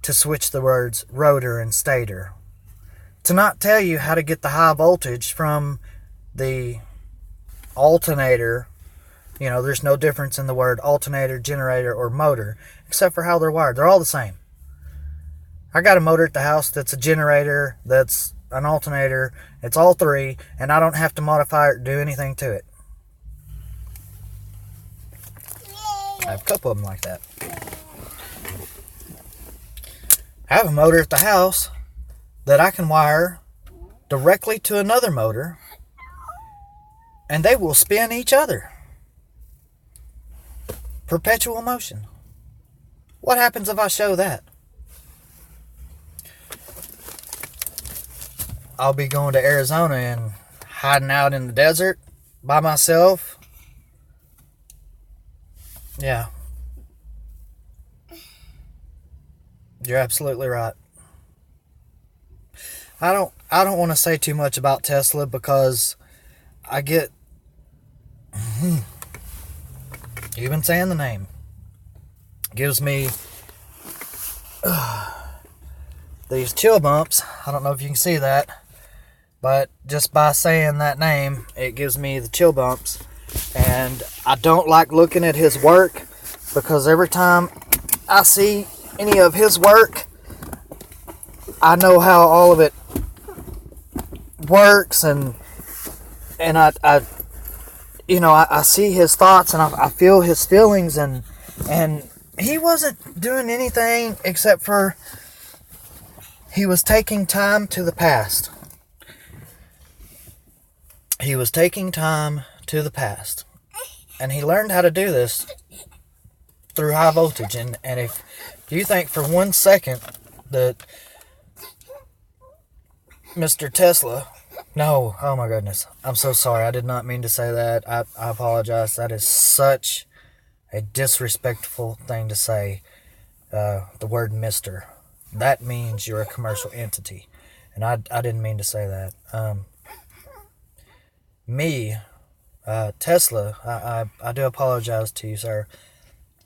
To switch the words rotor and stator. To not tell you how to get the high voltage from the alternator. You know, there's no difference in the word alternator, generator, or motor, except for how they're wired. They're all the same. I got a motor at the house that's a generator, that's an alternator. It's all three, and I don't have to modify it or do anything to it. I have a couple of them like that. I have a motor at the house that I can wire directly to another motor, and they will spin each other. Perpetual motion. What happens if I show that? I'll be going to Arizona and hiding out in the desert by myself. Yeah. You're absolutely right. I don't want to say too much about Tesla because I get even saying the name gives me these chill bumps. I don't know if you can see that, but just by saying that name, it gives me the chill bumps. And I don't like looking at his work because every time I see any of his work, I know how all of it works, and I see his thoughts, and I feel his feelings, and he wasn't doing anything except for he was taking time to the past. He was taking time to the past, and he learned how to do this through high voltage. And if you think for 1 second that Mr. Tesla, no, oh my goodness, I'm so sorry, I did not mean to say that. I apologize. That is such a disrespectful thing to say. The word Mr. That means you're a commercial entity, and I didn't mean to say that. Tesla, I do apologize to you, sir.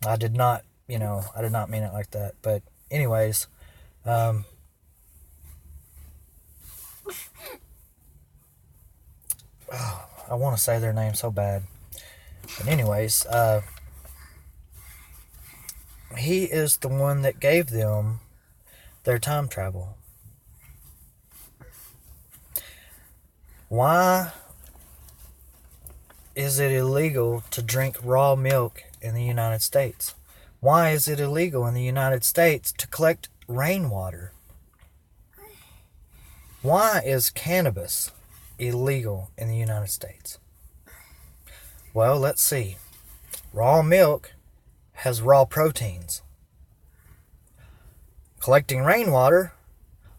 I did not mean it like that. But anyways, I want to say their name so bad. But anyways, he is the one that gave them their time travel. Why is it illegal to drink raw milk in the United States? Why is it illegal in the United States to collect rainwater? Why is cannabis illegal in the United States? Well, let's see. Raw milk has raw proteins. Collecting rainwater,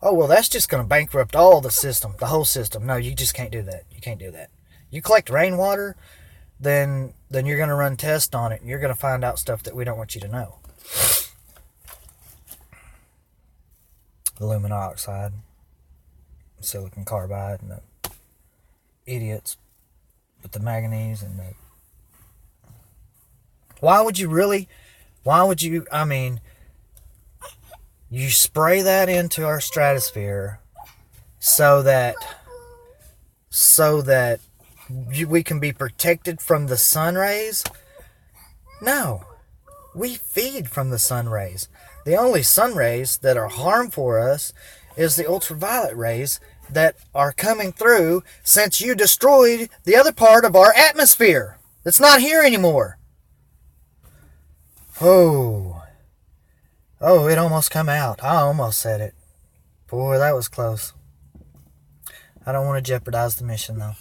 oh, well, that's just going to bankrupt all the system, the whole system. No, you just can't do that. You can't do that. You collect rainwater, then you're going to run tests on it, and you're going to find out stuff that we don't want you to know. Aluminum oxide, silicon carbide, and the idiots with the manganese and the... you spray that into our stratosphere so that we can be protected from the sun rays? No. We feed from the sun rays. The only sun rays that are harmful for us is the ultraviolet rays that are coming through since you destroyed the other part of our atmosphere. It's not here anymore. Oh, it almost come out. I almost said it. Boy, that was close. I don't want to jeopardize the mission, though.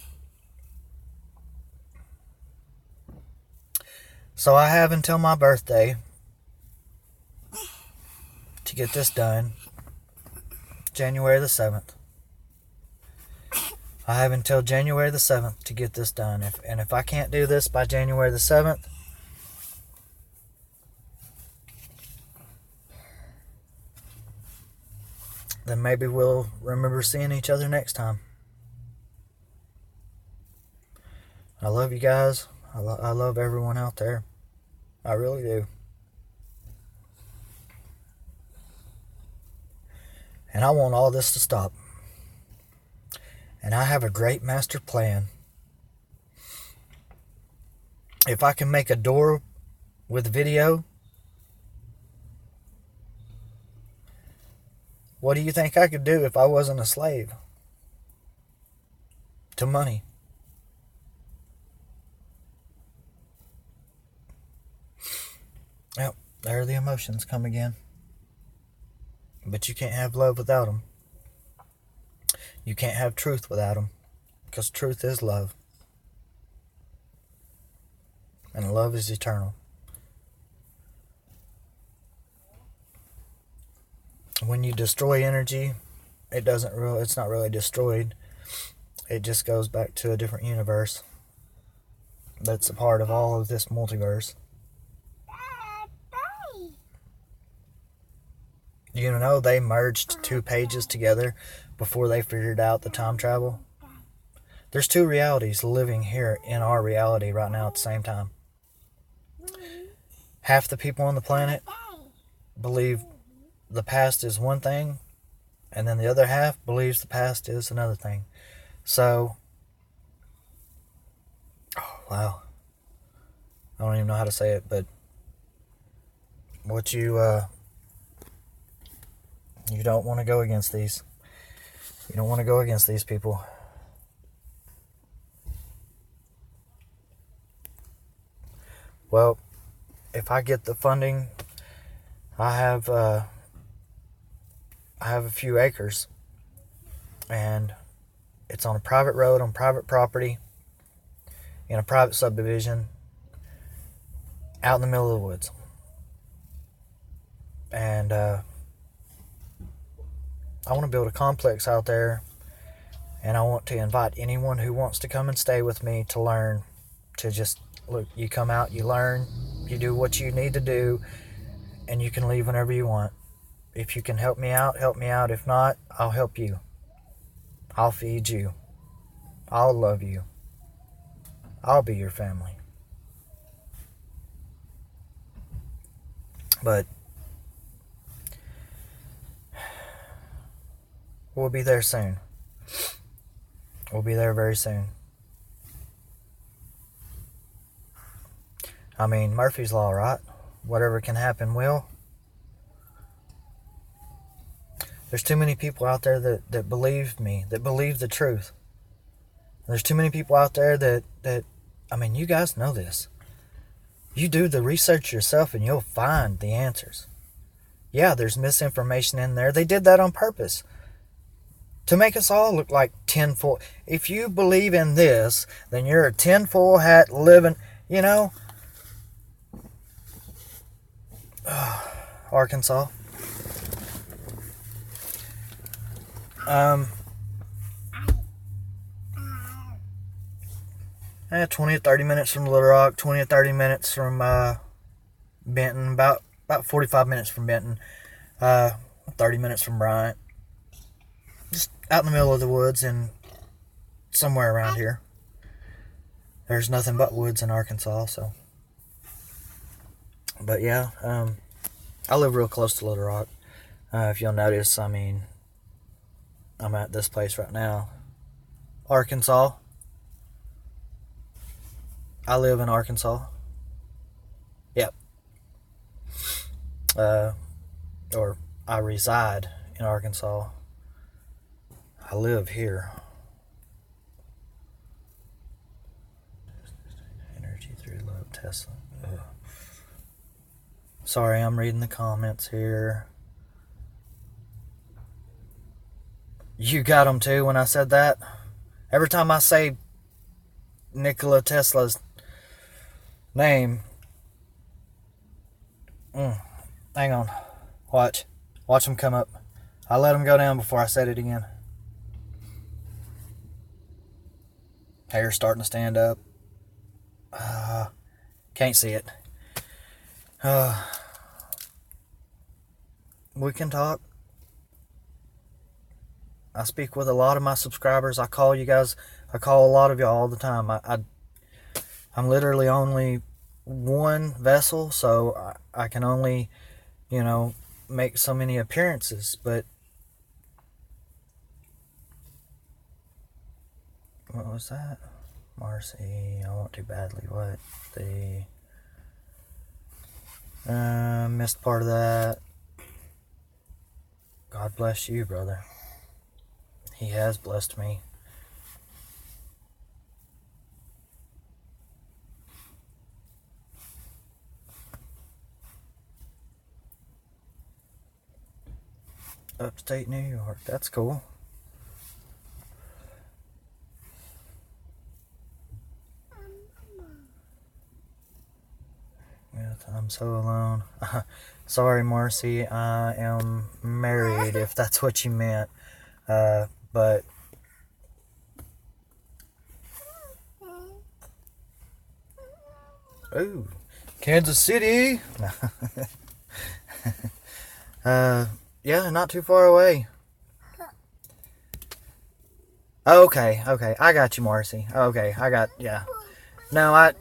So I have until my birthday to get this done. January the 7th. I have until January the 7th to get this done. If I can't do this by January the 7th, then maybe we'll remember seeing each other next time. love you guys. I love everyone out there. I really do. And I want all this to stop. And I have a great master plan. If I can make a door with video, what do you think I could do if I wasn't a slave to money? Yep, there the emotions come again. But you can't have love without them. You can't have truth without them. Because truth is love. And love is eternal. When you destroy energy, it's not really destroyed. It just goes back to a different universe. That's a part of all of this multiverse. You know, they merged 2 pages together before they figured out the time travel. There's 2 realities living here in our reality right now at the same time. Half the people on the planet believe the past is one thing, and then the other half believes the past is another thing. So, oh, wow. I don't even know how to say it, but what you don't want to go against these. You don't want to go against these people. Well, if I get the funding, I have a few acres, and it's on a private road, on private property, in a private subdivision, out in the middle of the woods. And I want to build a complex out there, and I want to invite anyone who wants to come and stay with me to learn, to just, look, you come out, you learn, you do what you need to do, and you can leave whenever you want. If you can help me out, help me out. If not, I'll help you. I'll feed you. I'll love you. I'll be your family. But we'll be there soon. We'll be there very soon. I mean, Murphy's Law, right? Whatever can happen will. There's too many people out there that believe me, that believe the truth. There's too many people out there that, I mean, you guys know this. You do the research yourself and you'll find the answers. Yeah, there's misinformation in there. They did that on purpose. To make us all look like tinfoil. If you believe in this, then you're a tinfoil hat living, you know. Arkansas. 20 or 30 minutes from Little Rock, 20 or 30 minutes from Benton, about 45 minutes from Benton, 30 minutes from Bryant. Just out in the middle of the woods and somewhere around here. There's nothing but woods in Arkansas, so. But yeah, I live real close to Little Rock. If you'll notice, I mean, I'm at this place right now. Arkansas. I live in Arkansas. Yep. Or I reside in Arkansas. I live here. Energy through love, Tesla. Ugh. Sorry, I'm reading the comments here. You got them too when I said that? Every time I say Nikola Tesla's name. Hang on. Watch them come up. I let them go down before I said it again. Hair's starting to stand up. Can't see it. We can talk. I speak with a lot of my subscribers. I call you guys. I call a lot of y'all all the time. I'm literally only one vessel, so I can only, make so many appearances. But what was that? Marcy, I want too badly. What? Missed part of that. God bless you, brother. He has blessed me. Upstate New York. That's cool. Yeah, I'm so alone. Sorry, Marcy. I am married, if that's what you meant. But ooh, Kansas City. Yeah, not too far away. Okay, I got you, Marcy. Okay, yeah. No, I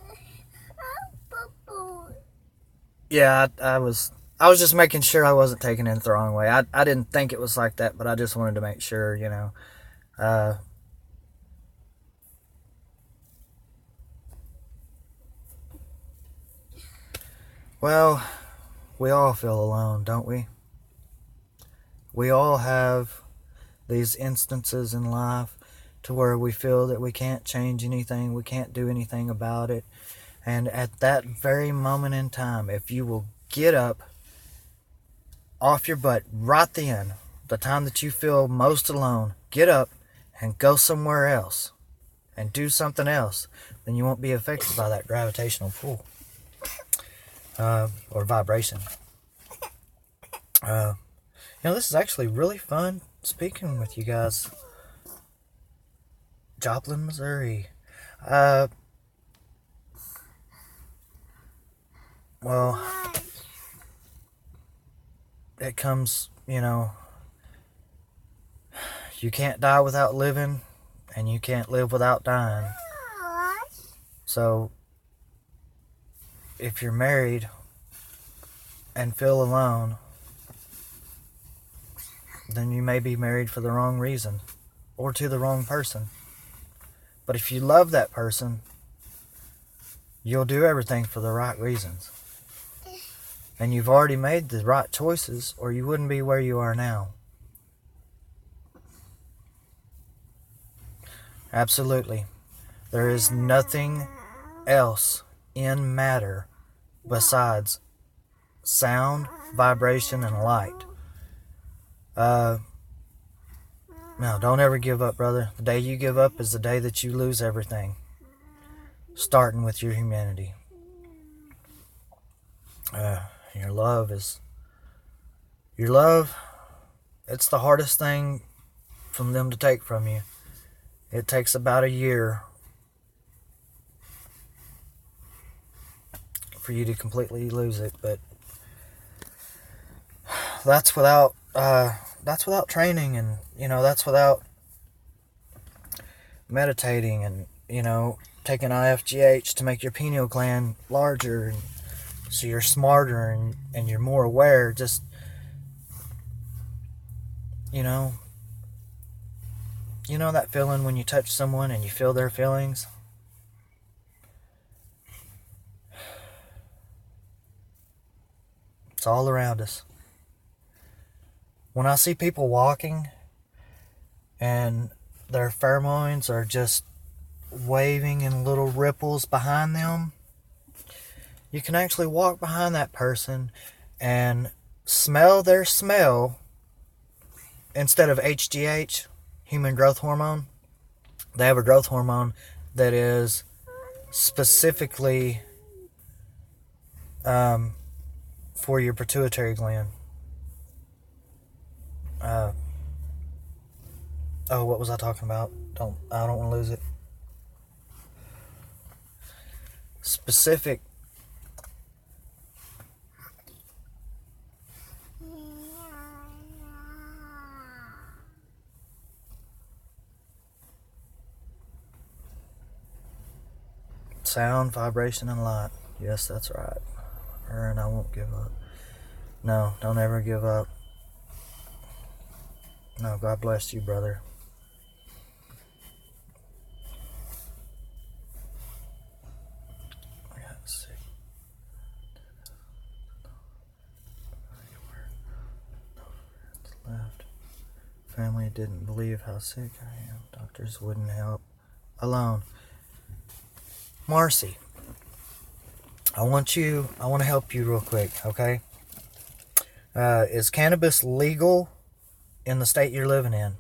was just making sure I wasn't taking it the wrong way. I didn't think it was like that, but I just wanted to make sure, Well, we all feel alone, don't we? We all have these instances in life to where we feel that we can't change anything, we can't do anything about it. And at that very moment in time, if you will get up off your butt right then, the time that you feel most alone, get up and go somewhere else and do something else, then you won't be affected by that gravitational pull or vibration. This is actually really fun speaking with you guys. Joplin, Missouri. Well, it comes, you can't die without living, and you can't live without dying. So, if you're married and feel alone, then you may be married for the wrong reason or to the wrong person. But if you love that person, you'll do everything for the right reasons. And you've already made the right choices, or you wouldn't be where you are now. Absolutely. There is nothing else in matter besides sound, vibration, and light. No, don't ever give up, brother. The day you give up is the day that you lose everything. Starting with your humanity. Your love, it's the hardest thing from them to take from you. It takes about a year for you to completely lose it, but that's without training, and that's without meditating and taking IFGH to make your pineal gland larger, and so you're smarter and you're more aware. Just that feeling when you touch someone and you feel their feelings. It's all around us. When I see people walking and their pheromones are just waving in little ripples behind them, you can actually walk behind that person and smell their smell. Instead of HGH, human growth hormone, they have a growth hormone that is specifically for your pituitary gland. What was I talking about? I don't want to lose it. Specific. Sound, vibration, and light. Yes, that's right. And I won't give up. No, don't ever give up. No, God bless you, brother. Let's see. Left. Family didn't believe how sick I am. Doctors wouldn't help. Alone. Marcy, I want to help you real quick, okay? Is cannabis legal in the state you're living in?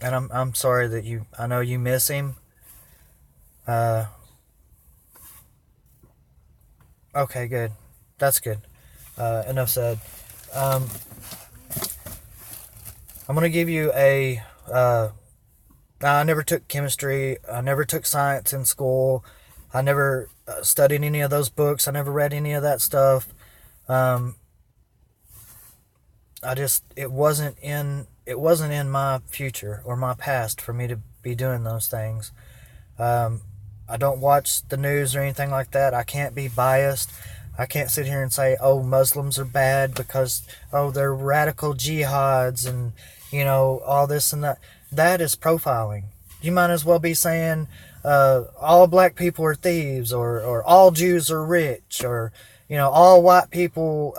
And I'm sorry that I know you miss him. Okay, good. That's good. Enough said. I'm going to give you a... I never took chemistry. I never took science in school. I never studied any of those books. I never read any of that stuff. It wasn't in my future or my past for me to be doing those things. I don't watch the news or anything like that. I can't be biased. I can't sit here and say, oh, Muslims are bad because, oh, they're radical jihads and, all this and that. That is profiling. You might as well be saying all black people are thieves or all Jews are rich or, all white people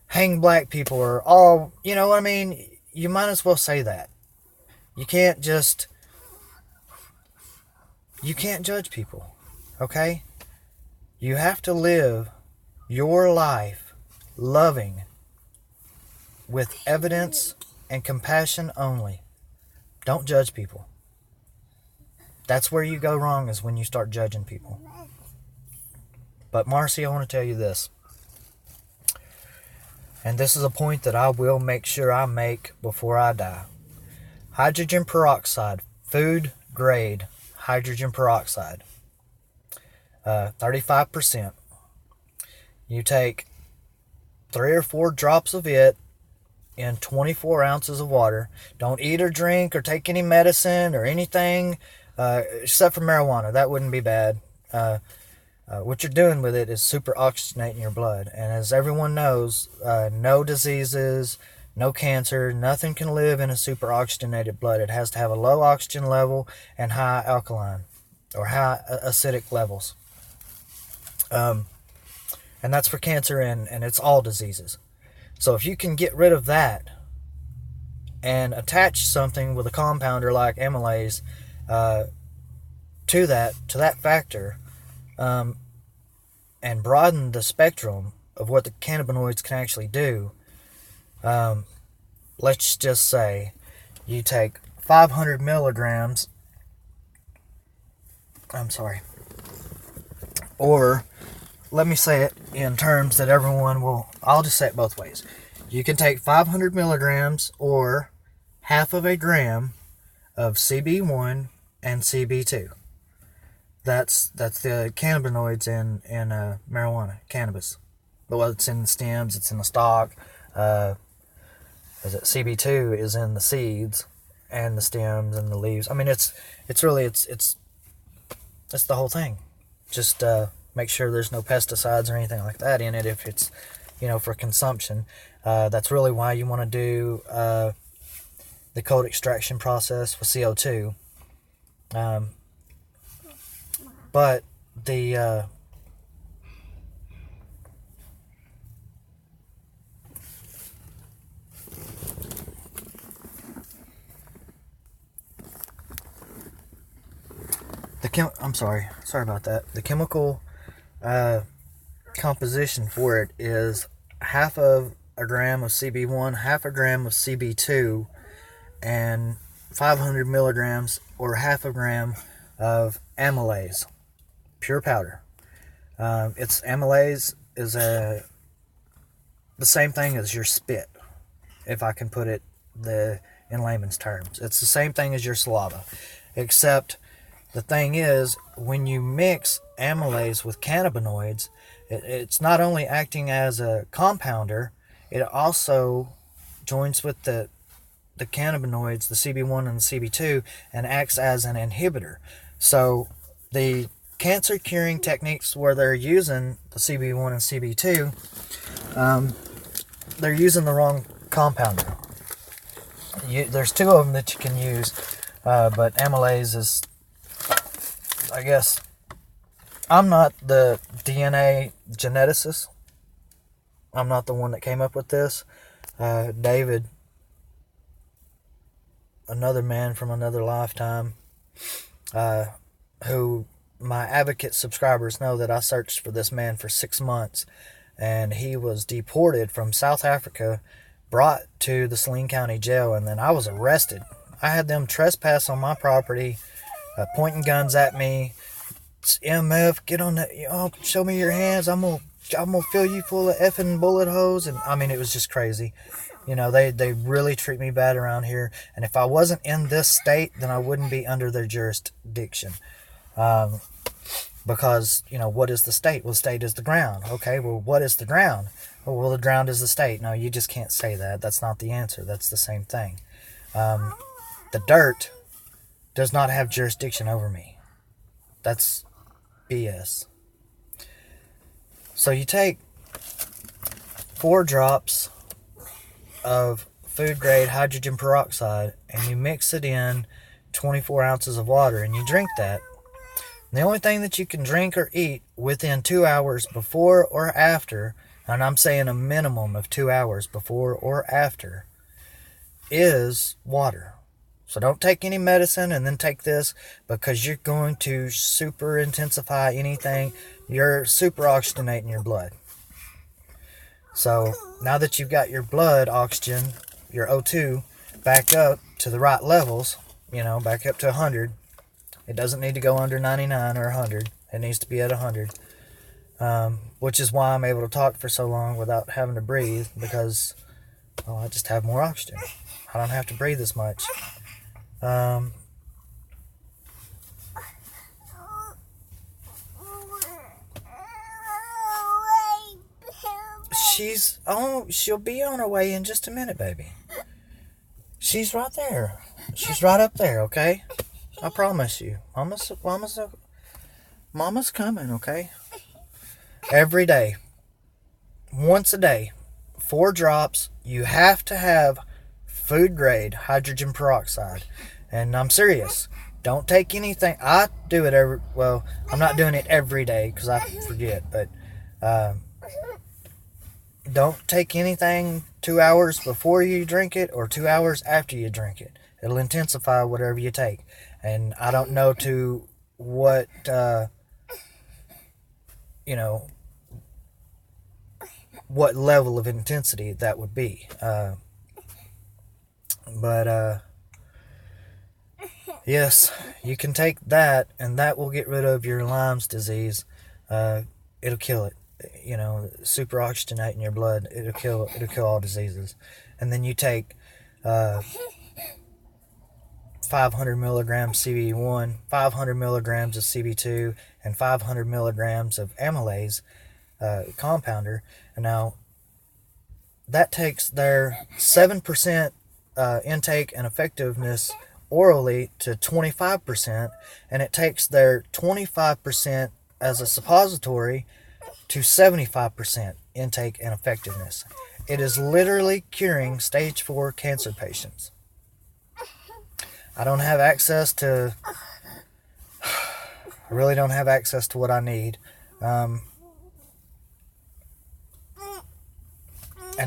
hang black people or all, you know what I mean? You might as well say that. You can't judge people, okay? You have to live your life loving with evidence and compassion only. Don't judge people. That's where you go wrong, is when you start judging people. But Marcy, I want to tell you this. And this is a point that I will make sure I make before I die. Hydrogen peroxide, food grade hydrogen peroxide, 35%. You take 3 or 4 drops of it in 24 ounces of water. Don't eat or drink or take any medicine or anything except for marijuana. That wouldn't be bad. What you're doing with it is super oxygenating your blood. And as everyone knows, no diseases, no cancer, nothing can live in a super oxygenated blood. It has to have a low oxygen level and high alkaline or high acidic levels. And that's for cancer and it's all diseases. So if you can get rid of that and attach something with a compounder like amylase to that factor, and broaden the spectrum of what the cannabinoids can actually do, let's just say you take 500 milligrams, or let me say it in terms that everyone will, I'll just say it both ways. You can take 500 milligrams or half of a gram of CB1 and CB2. That's the cannabinoids in marijuana, cannabis. Well, it's in the stems, it's in the stalk. CB2 is in the seeds and the stems and the leaves. I mean, it's the whole thing. Just make sure there's no pesticides or anything like that in it if it's, for consumption. That's really why you want to do the cold extraction process with CO2. But the sorry about that. The chemical composition for it is half of a gram of CB1, half a gram of CB2, and 500 milligrams or half a gram of amylase, pure powder. It's amylase is the same thing as your spit, if I can put it in layman's terms. It's the same thing as your saliva, except the thing is, when you mix amylase with cannabinoids, it's not only acting as a compounder, it also joins with the cannabinoids, the CB1 and the CB2, and acts as an inhibitor. So the cancer curing techniques where they're using the CB1 and CB2, they're using the wrong compounder. There's two of them that you can use, but amylase is, I guess, I'm not the DNA geneticist. I'm not the one that came up with this. David, another man from another lifetime, who my advocate subscribers know that I searched for this man for 6 months, and he was deported from South Africa, brought to the Saline County Jail, and then I was arrested. I had them trespass on my property, pointing guns at me. MF, get on that, show me your hands. I'm gonna fill you full of effing bullet holes. And I mean, it was just crazy. They really treat me bad around here. And if I wasn't in this state, then I wouldn't be under their jurisdiction. Because, what is the state? Well, the state is the ground. Okay, well, what is the ground? Well, the ground is the state. No, you just can't say that. That's not the answer. That's the same thing. The dirt does not have jurisdiction over me. That's BS. So you take 4 drops of food grade hydrogen peroxide and you mix it in 24 ounces of water and you drink that. And the only thing that you can drink or eat within 2 hours before or after, and I'm saying a minimum of 2 hours before or after, is water. So don't take any medicine and then take this, because you're going to super intensify anything. You're super oxygenating your blood. So now that you've got your blood oxygen, your O2, back up to the right levels, back up to 100. It doesn't need to go under 99 or 100. It needs to be at 100. Which is why I'm able to talk for so long without having to breathe, because I just have more oxygen. I don't have to breathe as much. She'll be on her way in just a minute, baby. She's right there. She's right up there, okay? I promise you. Mama's coming, okay? Every day. Once a day. 4 drops. You have to have food grade hydrogen peroxide. And I'm serious. Don't take anything. I do it I'm not doing it every day because I forget, but don't take anything 2 hours before you drink it or 2 hours after you drink it. It'll intensify whatever you take. And I don't know to what, what level of intensity that would be. But yes, you can take that, and that will get rid of your Lyme's disease. It'll kill it. Super oxygenating your blood. It'll kill all diseases. And then you take 500 milligrams CB1, 500 milligrams of CB2, and 500 milligrams of amylase compounder. And now that takes their 7% intake and effectiveness orally to 25%, and it takes their 25% as a suppository to 75% intake and effectiveness. It is literally curing stage 4 cancer patients. I don't have access to, I really don't have access to what I need. And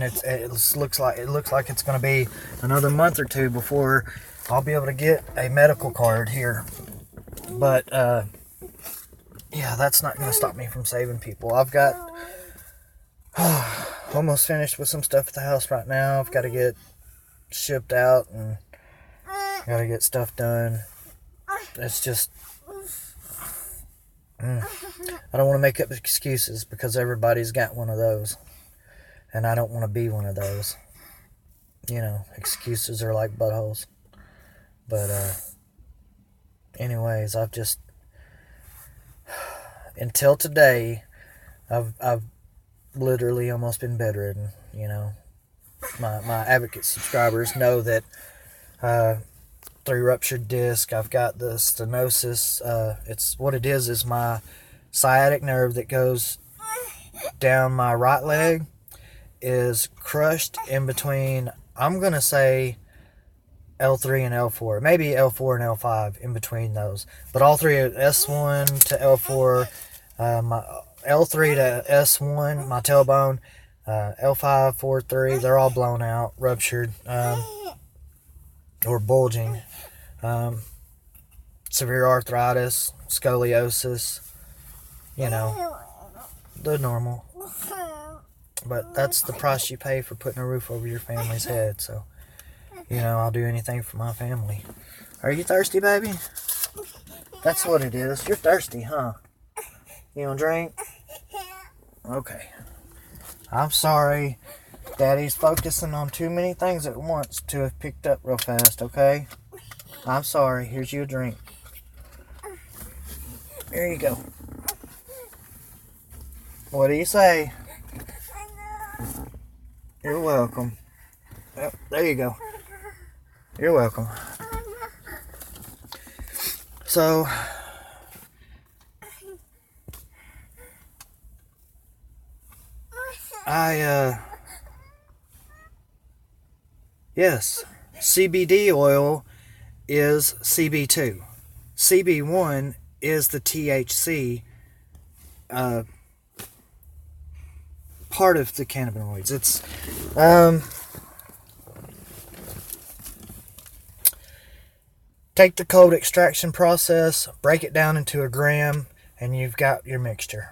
it looks like it's going to be another month or 2 before I'll be able to get a medical card here. But yeah, that's not going to stop me from saving people. I've got almost finished with some stuff at the house right now. I've got to get shipped out and got to get stuff done. It's just I don't want to make up excuses, because everybody's got one of those, and I don't want to be one of those. Excuses are like buttholes. But anyways, I've just, until today, I've literally almost been bedridden. my advocate subscribers know that through ruptured disc, I've got the stenosis. It's what it is my sciatic nerve that goes down my right leg is crushed in between, I'm going to say L3 and L4, maybe L4 and L5 in between those. But all three, S1 to L4, my L3 to S1, my tailbone, L5, 4, 3, they're all blown out, ruptured, or bulging. Severe arthritis, scoliosis, the normal. But that's the price you pay for putting a roof over your family's head. So, I'll do anything for my family. Are you thirsty, baby? That's what it is. You're thirsty, huh? You want a drink? Okay. I'm sorry. Daddy's focusing on too many things at once to have picked up real fast, okay? I'm sorry. Here's you a drink. Here you go. What do you say? You're welcome. Yep, there you go. You're welcome. So, yes, CBD oil is CB2. CB1 is the THC part of the cannabinoids. It's take the cold extraction process, break it down into a gram, and you've got your mixture.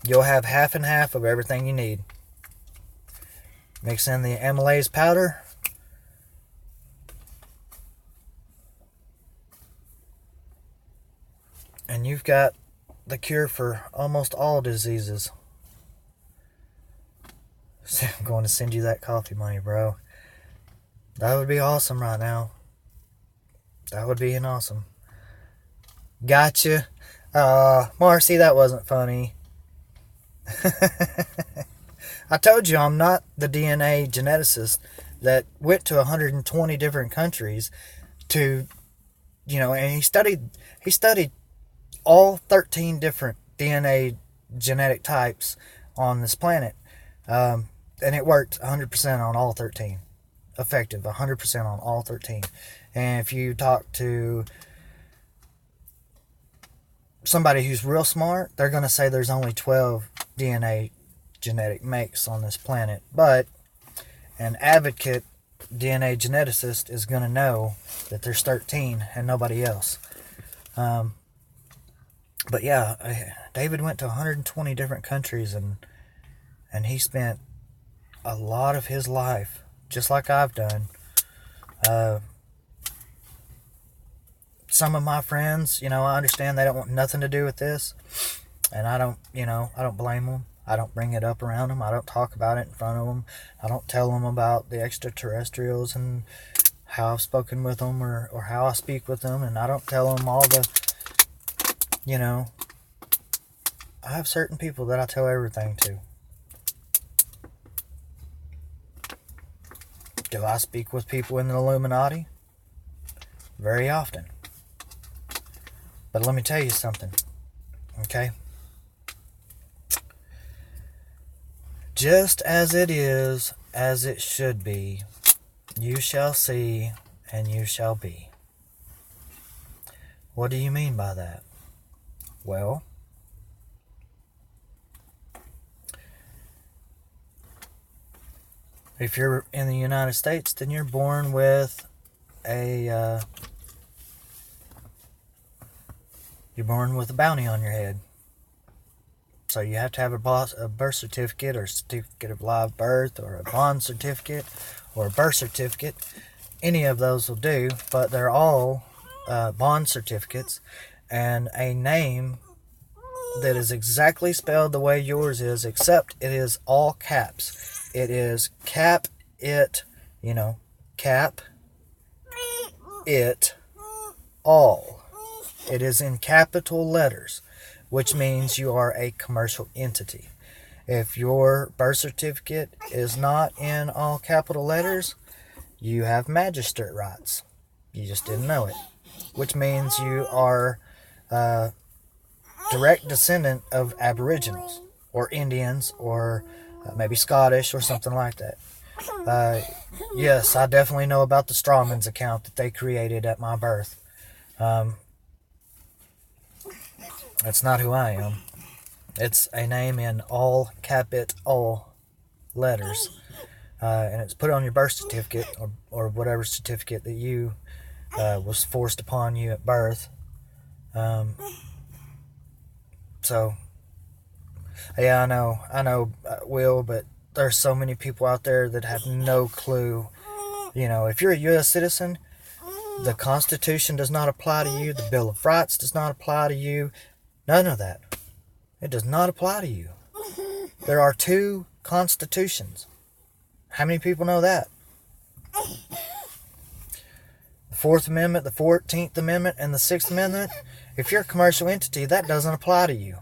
You'll have half and half of everything you need. Mix in the amylase powder. And you've got the cure for almost all diseases. I'm going to send you that coffee money, bro. That would be awesome right now. That would be awesome. Gotcha. Marcy, that wasn't funny. I told you I'm not the DNA geneticist that went to 120 different countries to, and he studied all 13 different DNA genetic types on this planet. And it worked 100% on all 13. Effective 100% on all 13. And if you talk to somebody who's real smart, they're going to say there's only 12 DNA genetic makes on this planet. But an advocate DNA geneticist is going to know that there's 13 and nobody else. But yeah, David went to 120 different countries and he spent a lot of his life, just like I've done. Some of my friends, I understand they don't want nothing to do with this, and I don't blame them. I don't bring it up around them. I don't talk about it in front of them. I don't tell them about the extraterrestrials and how I've spoken with them or how I speak with them, and I don't tell them all the, I have certain people that I tell everything to. Do I speak with people in the Illuminati? Very often. But let me tell you something, okay? Just as it is, as it should be, you shall see and you shall be. What do you mean by that? Well, if you're in the United States, then you're born with a bounty on your head. So you have to have a birth certificate or certificate of live birth or a bond certificate or a birth certificate. Any of those will do, but they're all bond certificates, and a name that is exactly spelled the way yours is, except it is all caps. It is cap it, cap it all. It is in capital letters, which means you are a commercial entity. If your birth certificate is not in all capital letters, you have magistrate rights. You just didn't know it, which means you are a direct descendant of Aboriginals or Indians or maybe Scottish or something like that. Yes, I definitely know about the Strawman's account that they created at my birth. That's not who I am. It's a name in all capital letters. And it's put on your birth certificate or whatever certificate that you was forced upon you at birth. So, yeah, I know, Will, but there's so many people out there that have no clue. You know, if you're a U.S. citizen, the Constitution does not apply to you. The Bill of Rights does not apply to you. None of that. It does not apply to you. There are 2 constitutions. How many people know that? The 4th Amendment, the 14th Amendment, and the 6th Amendment. If you're a commercial entity, that doesn't apply to you.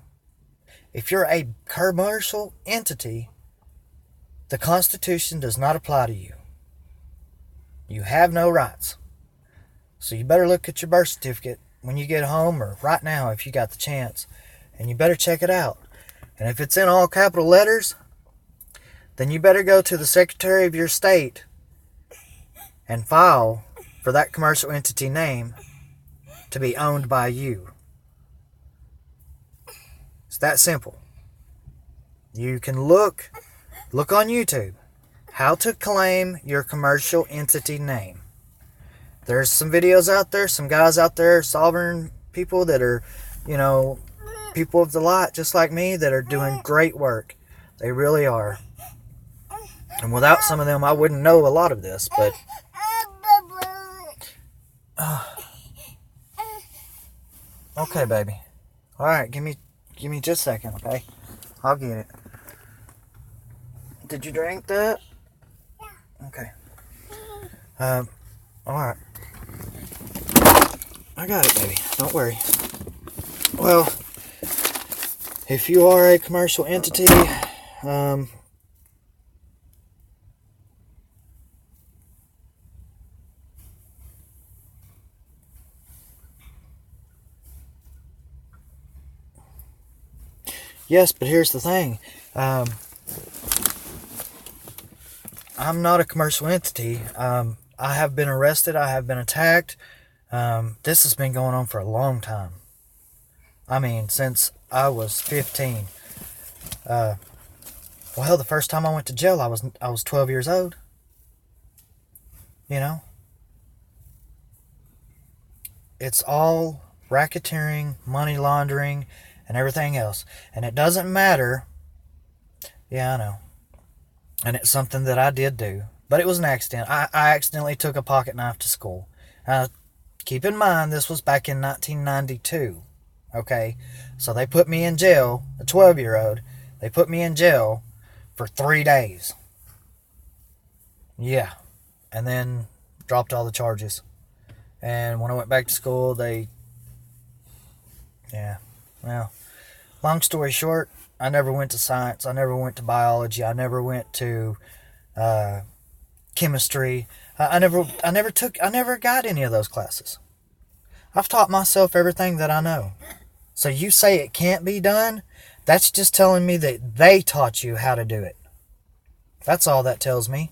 If you're a commercial entity, the Constitution does not apply to you. You have no rights. So you better look at your birth certificate when you get home, or right now if you got the chance, and you better check it out. And if it's in all capital letters, then you better go to the Secretary of your state and file for that commercial entity name to be owned by you. It's that simple. You can look on YouTube, how to claim your commercial entity name. There's some videos out there, some guys out there, sovereign people that are, people of the light just like me that are doing great work. They really are. And without some of them, I wouldn't know a lot of this, but okay, baby. All right, give me just a second, okay? I'll get it. Did you drink that? Okay. All right. I got it, baby. Don't worry. Well, if you are a commercial entity, yes, but here's the thing. I'm not a commercial entity. I have been arrested. I have been attacked. This has been going on for a long time. I mean, since I was 15. Well, the first time I went to jail, I was 12 years old. You know? It's all racketeering, money laundering, and everything else. And it doesn't matter. Yeah, I know. And it's something that I did do. But it was an accident. I accidentally took a pocket knife to school. Keep in mind, this was back in 1992. Okay? So they put me in jail, a 12-year-old. They put me in jail for 3 days. Yeah. And then dropped all the charges. And when I went back to school, well, long story short, I never went to science. I never went to biology. I never went to chemistry. I never got any of those classes. I've taught myself everything that I know. So you say it can't be done? That's just telling me that they taught you how to do it. That's all that tells me.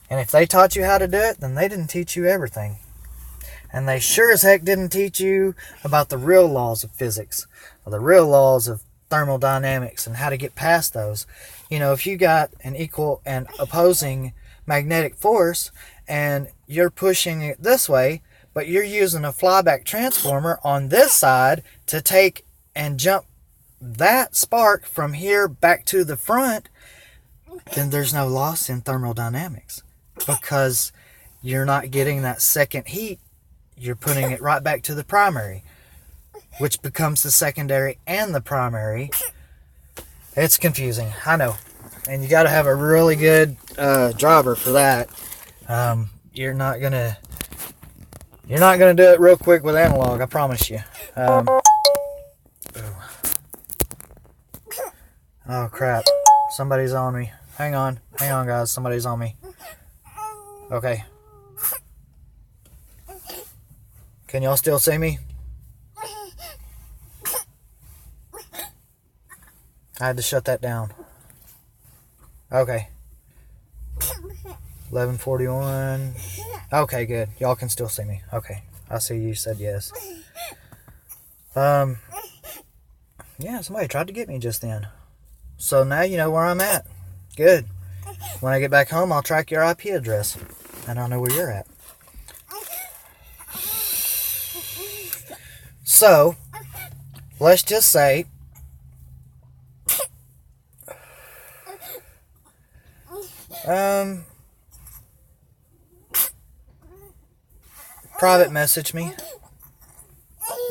And if they taught you how to do it, then they didn't teach you everything. And they sure as heck didn't teach you about the real laws of physics, or the real laws of thermodynamics and how to get past those. You know, if you got an equal and opposing magnetic force and you're pushing it this way, but you're using a flyback transformer on this side to take and jump that spark from here back to the front, then there's no loss in thermodynamics because you're not getting that second heat. You're putting it right back to the primary, which becomes the secondary and the primary. It's confusing, I know. And you got to have a really good driver for that. You're not gonna do it real quick with analog, I promise you. Oh, crap. Somebody's on me. Hang on, guys. Somebody's on me. Okay. Can y'all still see me? I had to shut that down. Okay. 11:41. Okay, good. Y'all can still see me. Okay. I see you said yes. Yeah, somebody tried to get me just then. So now you know where I'm at. Good. When I get back home, I'll track your IP address. And I'll know where you're at. So, let's just say private message me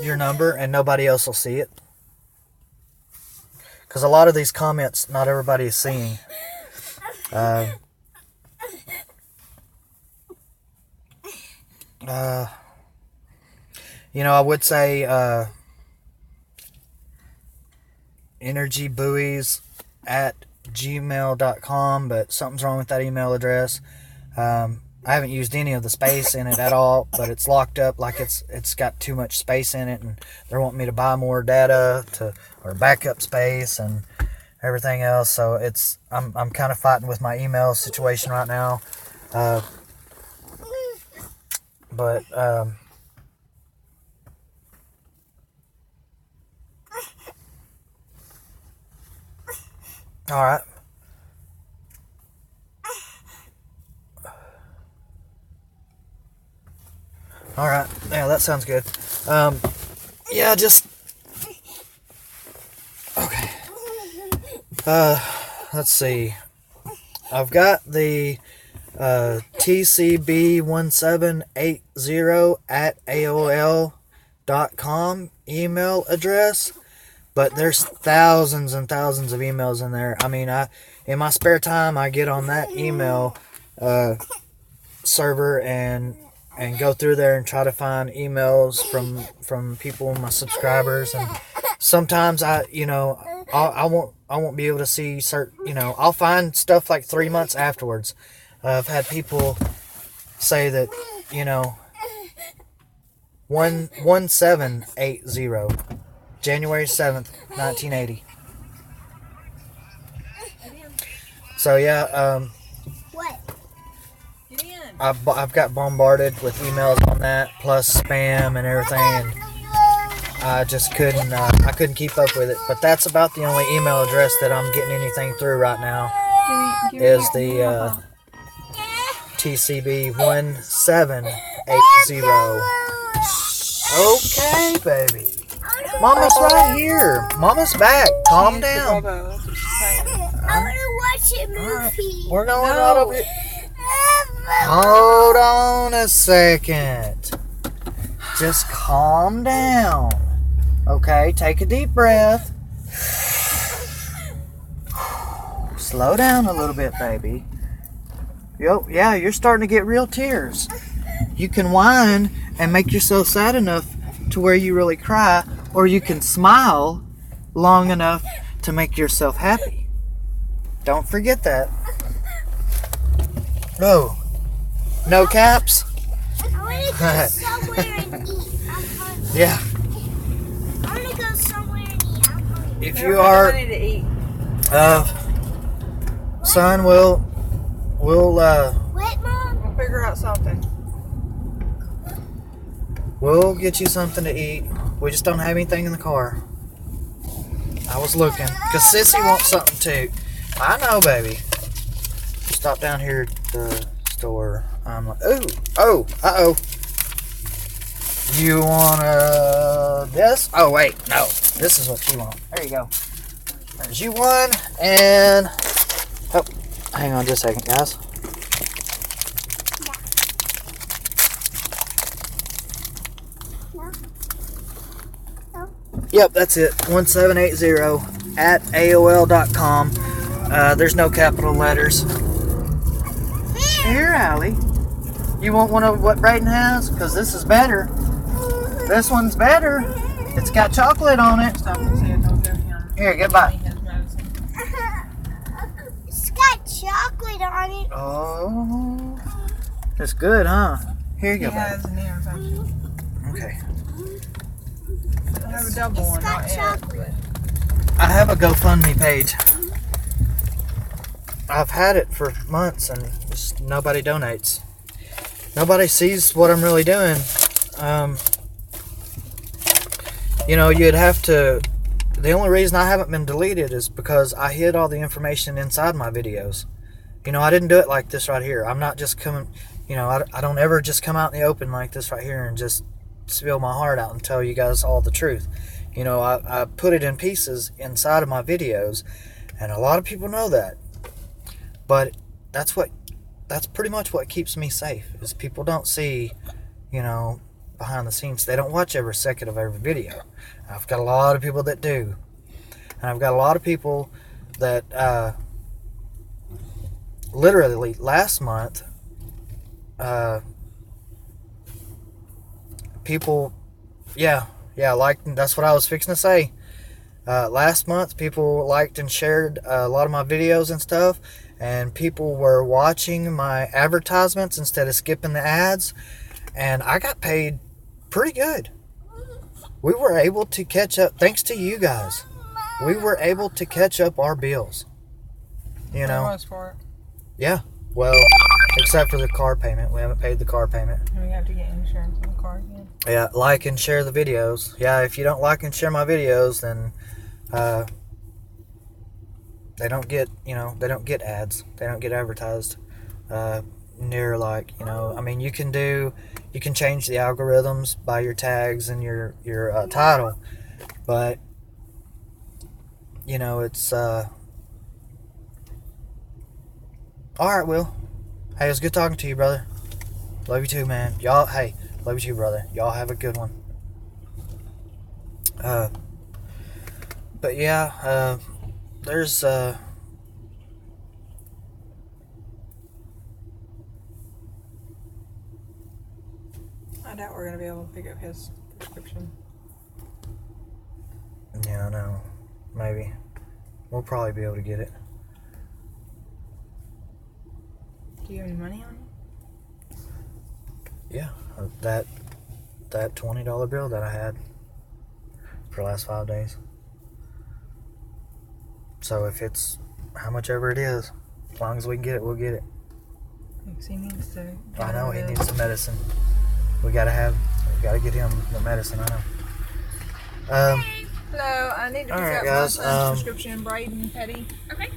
your number and nobody else will see it. Because a lot of these comments, not everybody is seeing. You know, I would say energybuoys@gmail.com, but something's wrong with that email address. I haven't used any of the space in it at all, but it's locked up like it's got too much space in it, and they're wanting me to buy more data or backup space and everything else. So I'm kind of fighting with my email situation right now. But all right. All right. Yeah, that sounds good. Yeah, just okay. Let's see. I've got the tcb1780@aol.com email address, but there's thousands and thousands of emails in there. I mean, in my spare time, I get on that email server and go through there and try to find emails from people, my subscribers, and sometimes I won't be able to see certain, I'll find stuff like 3 months afterwards. I've had people say that, 1780, January 7th, 1980. So yeah, What? Get in. I've got bombarded with emails on that, plus spam and everything, and I just couldn't keep up with it. But that's about the only email address that I'm getting anything through right now, is the TCB1780. Okay, baby. Mama's right here. Mama's back. Calm down. I want to watch a movie. We're going right over here. Hold on a second. Just calm down. Okay, take a deep breath. Slow down a little bit, baby. Yeah, you're starting to get real tears. You can whine and make yourself sad enough to where you really cry, or you can smile long enough to make yourself happy. Don't forget that. No caps? I want to go somewhere and eat. I'm hungry. Yeah. I want to go somewhere and eat. I'm hungry. If you are, Money to eat. son, we'll What, Mom? We'll figure out something. we'll get you something to eat. We just don't have anything in the car. I was looking, cause Sissy wants something too. I know, baby. Stop down here at the store. I'm like, uh-oh. You want this? Oh, wait, no. This is what you want. There you go. There's you one, and... Oh, hang on just a second, guys. No. Yep, that's it. 1780@aol.com. There's no capital letters. Here, Allie. You want one of what Brayden has? Because this is better. This one's better. It's got chocolate on it. Stop and say it. Don't go down. Here, goodbye. He has medicine. deleted on it. Oh, it's good, huh? Here you He go, has baby. nails actually. Okay. I have a double It's one, got not yet. chocolate. I have a GoFundMe page. I've had it for months and just nobody donates. Nobody sees what I'm really doing. You know, you'd have to. The only reason I haven't been deleted is because I hid all the information inside my videos. You know, I didn't do it like this right here. I'm not just coming, you know, I don't ever just come out in the open like this right here and just spill my heart out and tell you guys all the truth. You know, I put it in pieces inside of my videos, and a lot of people know that. But that's pretty much what keeps me safe, is people don't see, you know, behind the scenes. They don't watch every second of every video. I've got a lot of people that do. And I've got a lot of people that literally last month people like, that's what I was fixing to say. Last month people liked and shared a lot of my videos and stuff, and people were watching my advertisements instead of skipping the ads, and I got paid pretty good. We were able to catch up, thanks to you guys. We were able to catch up our bills. You know? For the most part. Yeah. Well, except for the car payment. We haven't paid the car payment. And we have to get insurance on the car again. Yeah, like and share the videos. Yeah, if you don't like and share my videos, then they don't get, you know, they don't get ads. They don't get advertised near, like, you know, I mean, you can change the algorithms by your tags and your title, but you know, it's all right, Will. Hey, it was good talking to you, brother. Love you too, man. Y'all, hey, love you too, brother. Y'all have a good one. But yeah, there's I doubt we're gonna be able to pick up his prescription. yeah, I know. Maybe we'll probably be able to get it. Do you have any money on you? Yeah, that $20 bill that I had for the last 5 days. So if it's how much ever it is, as long as we can get it, we'll get it. Because he needs to. I know he needs some medicine. We gotta get him the medicine. I know. Hello, I need to pick Alright, up guys, my son's prescription, Braden Petty. Okay.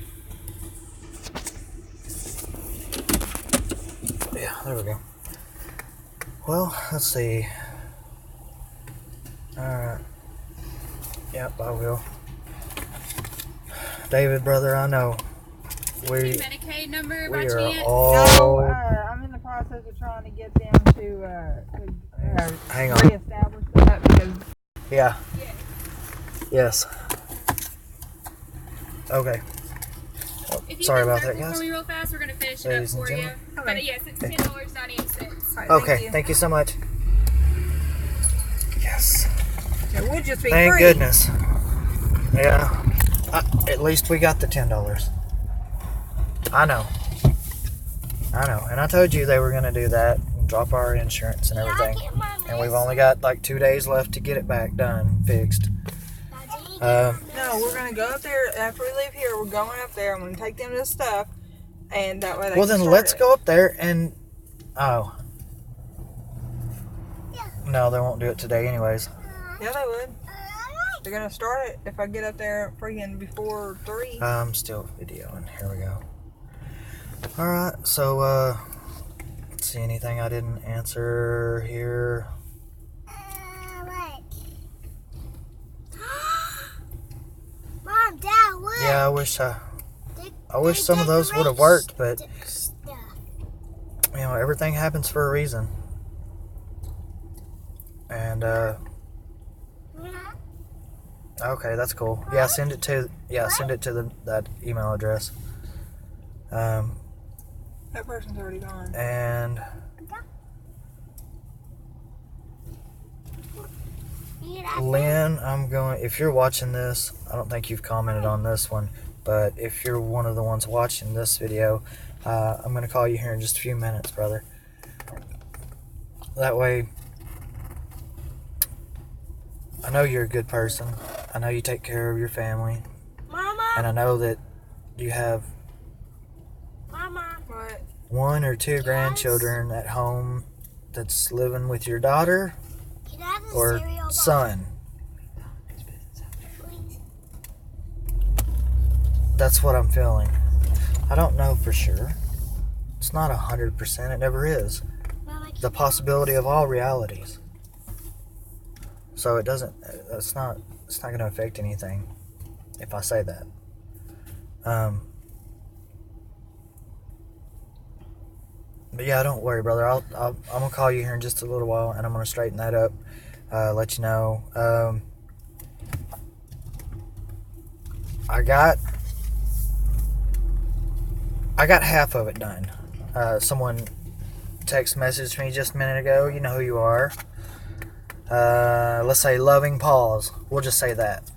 Yeah, there we go. Well, let's see. Alright. Yep, I will. David, brother, I know. Medicaid number by We are chance? all. No, I'm in the process of trying to get them to Hang on. reestablish that because Yeah. Yes. Okay. Oh, If you sorry can about circle that, guys. for me real fast, we're gonna finish it up Ladies and for you. gentlemen. But yes, it's $10.98. Alright, Okay, thank you so much. Yes. It would just be Thank free. goodness. Yeah. At least we got the $10. I know. And I told you they were going to do that and drop our insurance and everything. And we've only got like 2 days left to get it back done, fixed. No, we're gonna go up there after we leave here. We're going up there. I'm gonna take them this stuff, and that way they Well, can then start let's it. go up there and... Oh. Yeah. No, they won't do it today anyways. Yeah, they would. They're gonna start it if I get up there freaking before 3. I'm still videoing. Here we go. Alright, so, let's see, anything I didn't answer here? Wait. Mom, Dad, look. Yeah, I wish The some of those would have worked, but, stuff. you know, everything happens for a reason. And, okay, that's cool. Yeah, send it to that email address. That person's already gone. And Lynn, if you're watching this, I don't think you've commented on this one. But if you're one of the ones watching this video, I'm going to call you here in just a few minutes, brother. That way, I know you're a good person. I know you take care of your family. Mama. And I know that you have Mama. What? 1 or 2 grandchildren at home that's living with your daughter Can I have the or cereal box, son. please? That's what I'm feeling. I don't know for sure. It's not 100%. It never is. Mama, The possibility of all realities. So it doesn't. It's not going to affect anything if I say that. But yeah, don't worry, brother. I'm gonna call you here in just a little while, and I'm gonna straighten that up. Let you know. I got half of it done. Someone text messaged me just a minute ago. You know who you are. Let's say Loving Paws. We'll just say that.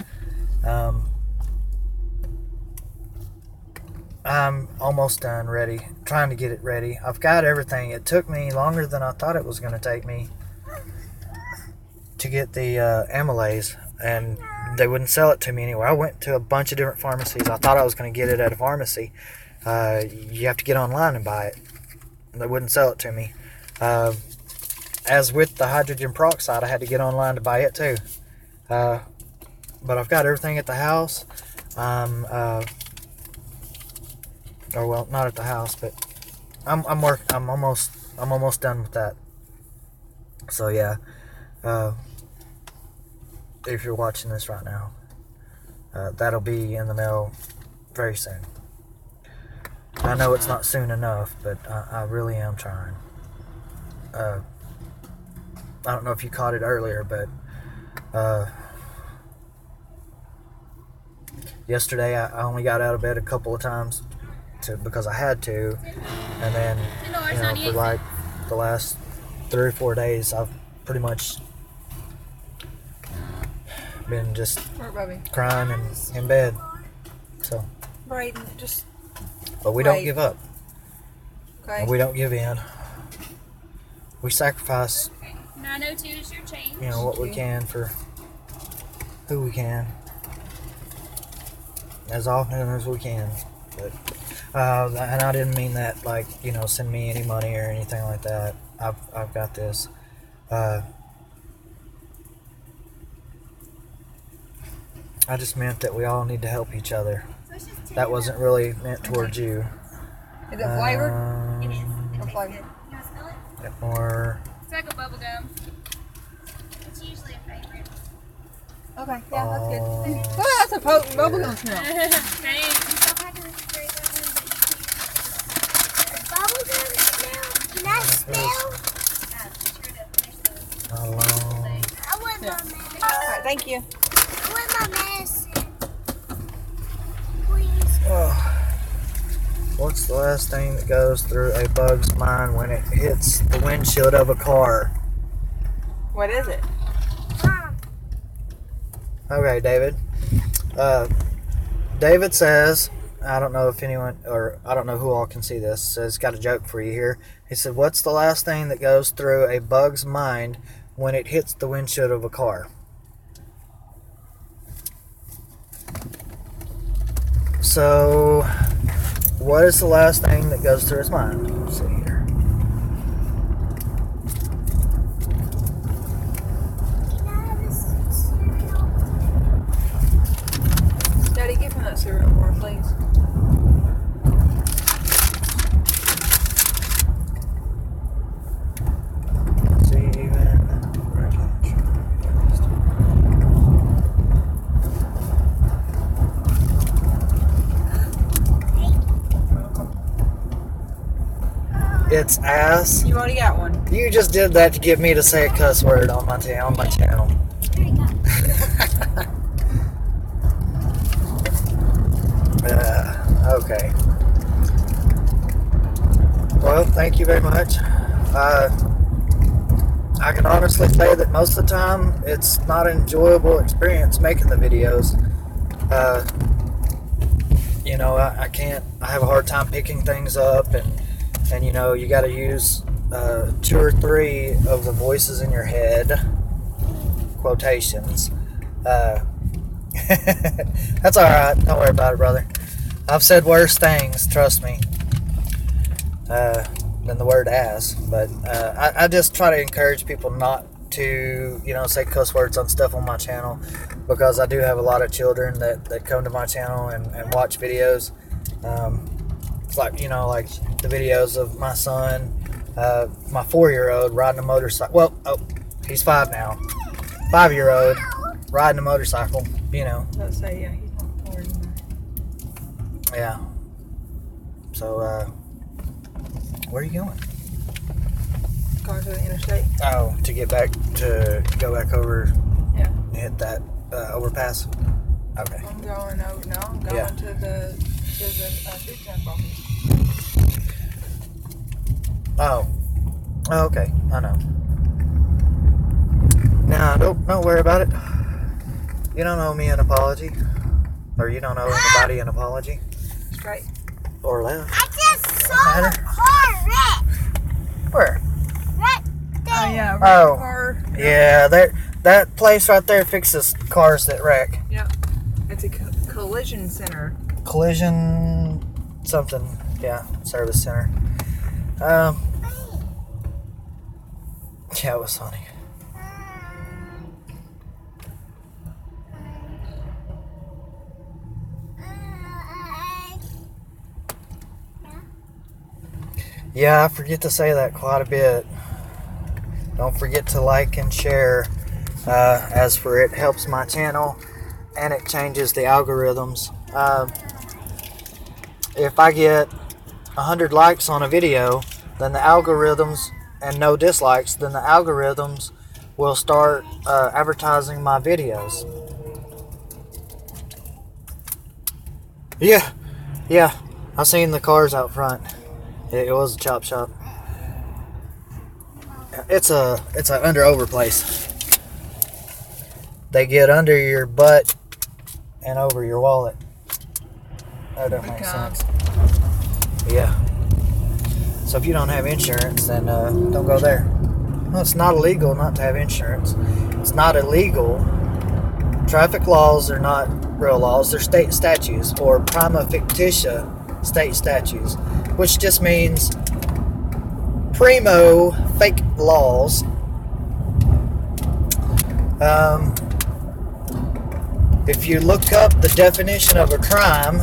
I'm almost done, ready. Trying to get it ready. I've got everything. It took me longer than I thought it was going to take me to get the amylase, and they wouldn't sell it to me anywhere. I went to a bunch of different pharmacies. I thought I was going to get it at a pharmacy. You have to get online and buy it. They wouldn't sell it to me. As with the hydrogen peroxide, I had to get online to buy it too. But I've got everything at the house. Or well, not at the house, but I'm almost done with that. So yeah, if you're watching this right now, that'll be in the mail very soon. I know it's not soon enough, but I really am trying. I don't know if you caught it earlier, but yesterday I only got out of bed a couple of times because I had to, and then for like the last 3 or 4 days I've pretty much been just crying and in bed. So Brayden, but we don't give up. Okay. And we don't give in. We sacrifice 902 is your change. what we can for who we can as often as we can. But and I didn't mean that like send me any money or anything like that. I've got this. I just meant that we all need to help each other. That wasn't really meant towards you. Is it flavored? It is. What flavor? You want to smell it? Or It's like a bubble gum. It's usually a favorite. Okay, yeah, that's good. Oh. Oh, that's a potent bubblegum smell. Thanks. Bubblegum smell? Can I smell? alone. I want my medicine. Alright, thank you. I want my medicine. Please. Oh. What's the last thing that goes through a bug's mind when it hits the windshield of a car? What is it? Mom. Okay, David. David says, I don't know if anyone, or I don't know who all can see this, says, got a joke for you here. He said, what's the last thing that goes through a bug's mind when it hits the windshield of a car? So, what is the last thing that goes through his mind? Let's see here. Can I have this cereal? Daddy, give him that cereal more, please. It's ass. You already got one. You just did that to get me to say a cuss word on my channel. Here you go. Okay. Well, thank you very much. I can honestly say that most of the time it's not an enjoyable experience making the videos. you know, I can't. I have a hard time picking things up, and you know, you got to use 2 or 3 of the voices in your head. Quotations. That's all right. Don't worry about it, brother. I've said worse things. Trust me. Than the word ass. But I just try to encourage people not to, you know, say cuss words on stuff on my channel, because I do have a lot of children that come to my channel and watch videos. It's like, you know, like the videos of my son, my 4-year-old riding a motorcycle. Well, oh, he's 5 now. 5-year-old riding a motorcycle, you know. Let's say, yeah, he's not 4 anymore. Yeah. So, where are you going? Going to the interstate. Oh, to go back over, Yeah. and hit that overpass. Okay. I'm going over. No, I'm going Yeah. to the food stamp office. Oh, okay. I know. Nah, don't worry about it. You don't owe me an apology, or you don't owe anybody an apology, Straight. or left. I just saw Matter. a car wreck. Where? Right there. Oh yeah. Oh. Car. Yeah, that place right there fixes cars that wreck. Yep. It's a collision center. Collision something. Yeah, service center. Yeah, it was funny. Yeah, I forget to say that quite a bit. Don't forget to like and share. As for it helps my channel and it changes the algorithms. If I get 100 likes on a video, then the algorithms, and no dislikes, then the algorithms will start advertising my videos. Yeah, I seen the cars out front. It was a chop shop. It's a under-over place. They get under your butt and over your wallet. That don't make sense. Yeah. So if you don't have insurance, then don't go there. No, it's not illegal not to have insurance. It's not illegal. Traffic laws are not real laws. They're state statutes, or prima fictitia state statutes, which just means primo fake laws. If you look up the definition of a crime,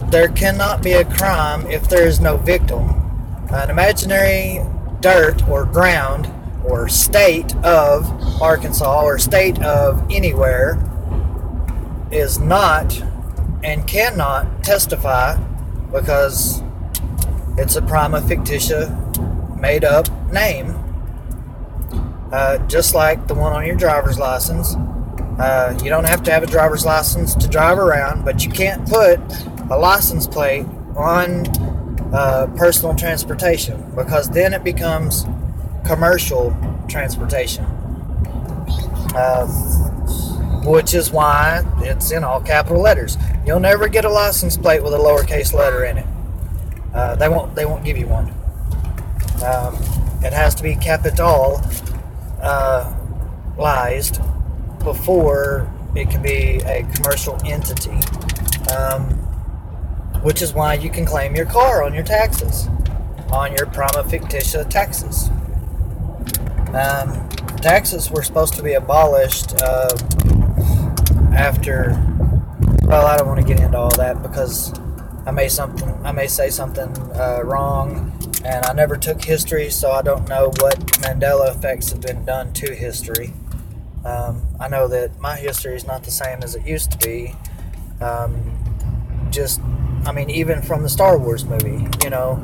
there cannot be a crime if there is no victim. An imaginary dirt or ground or state of Arkansas or state of anywhere is not and cannot testify, because it's a prima fictitia made up name. Just like the one on your driver's license. You don't have to have a driver's license to drive around, but you can't put a license plate on personal transportation, because then it becomes commercial transportation. Which is why it's in all capital letters. You'll never get a license plate with a lowercase letter in it. They won't give you one. It has to be capitalized before it can be a commercial entity. Which is why you can claim your car on your taxes, on your prima fictitia taxes. Taxes were supposed to be abolished after. Well, I don't want to get into all that, because I may say something wrong, and I never took history, so I don't know what Mandela effects have been done to history. I know that my history is not the same as it used to be. Even from the Star Wars movie, you know.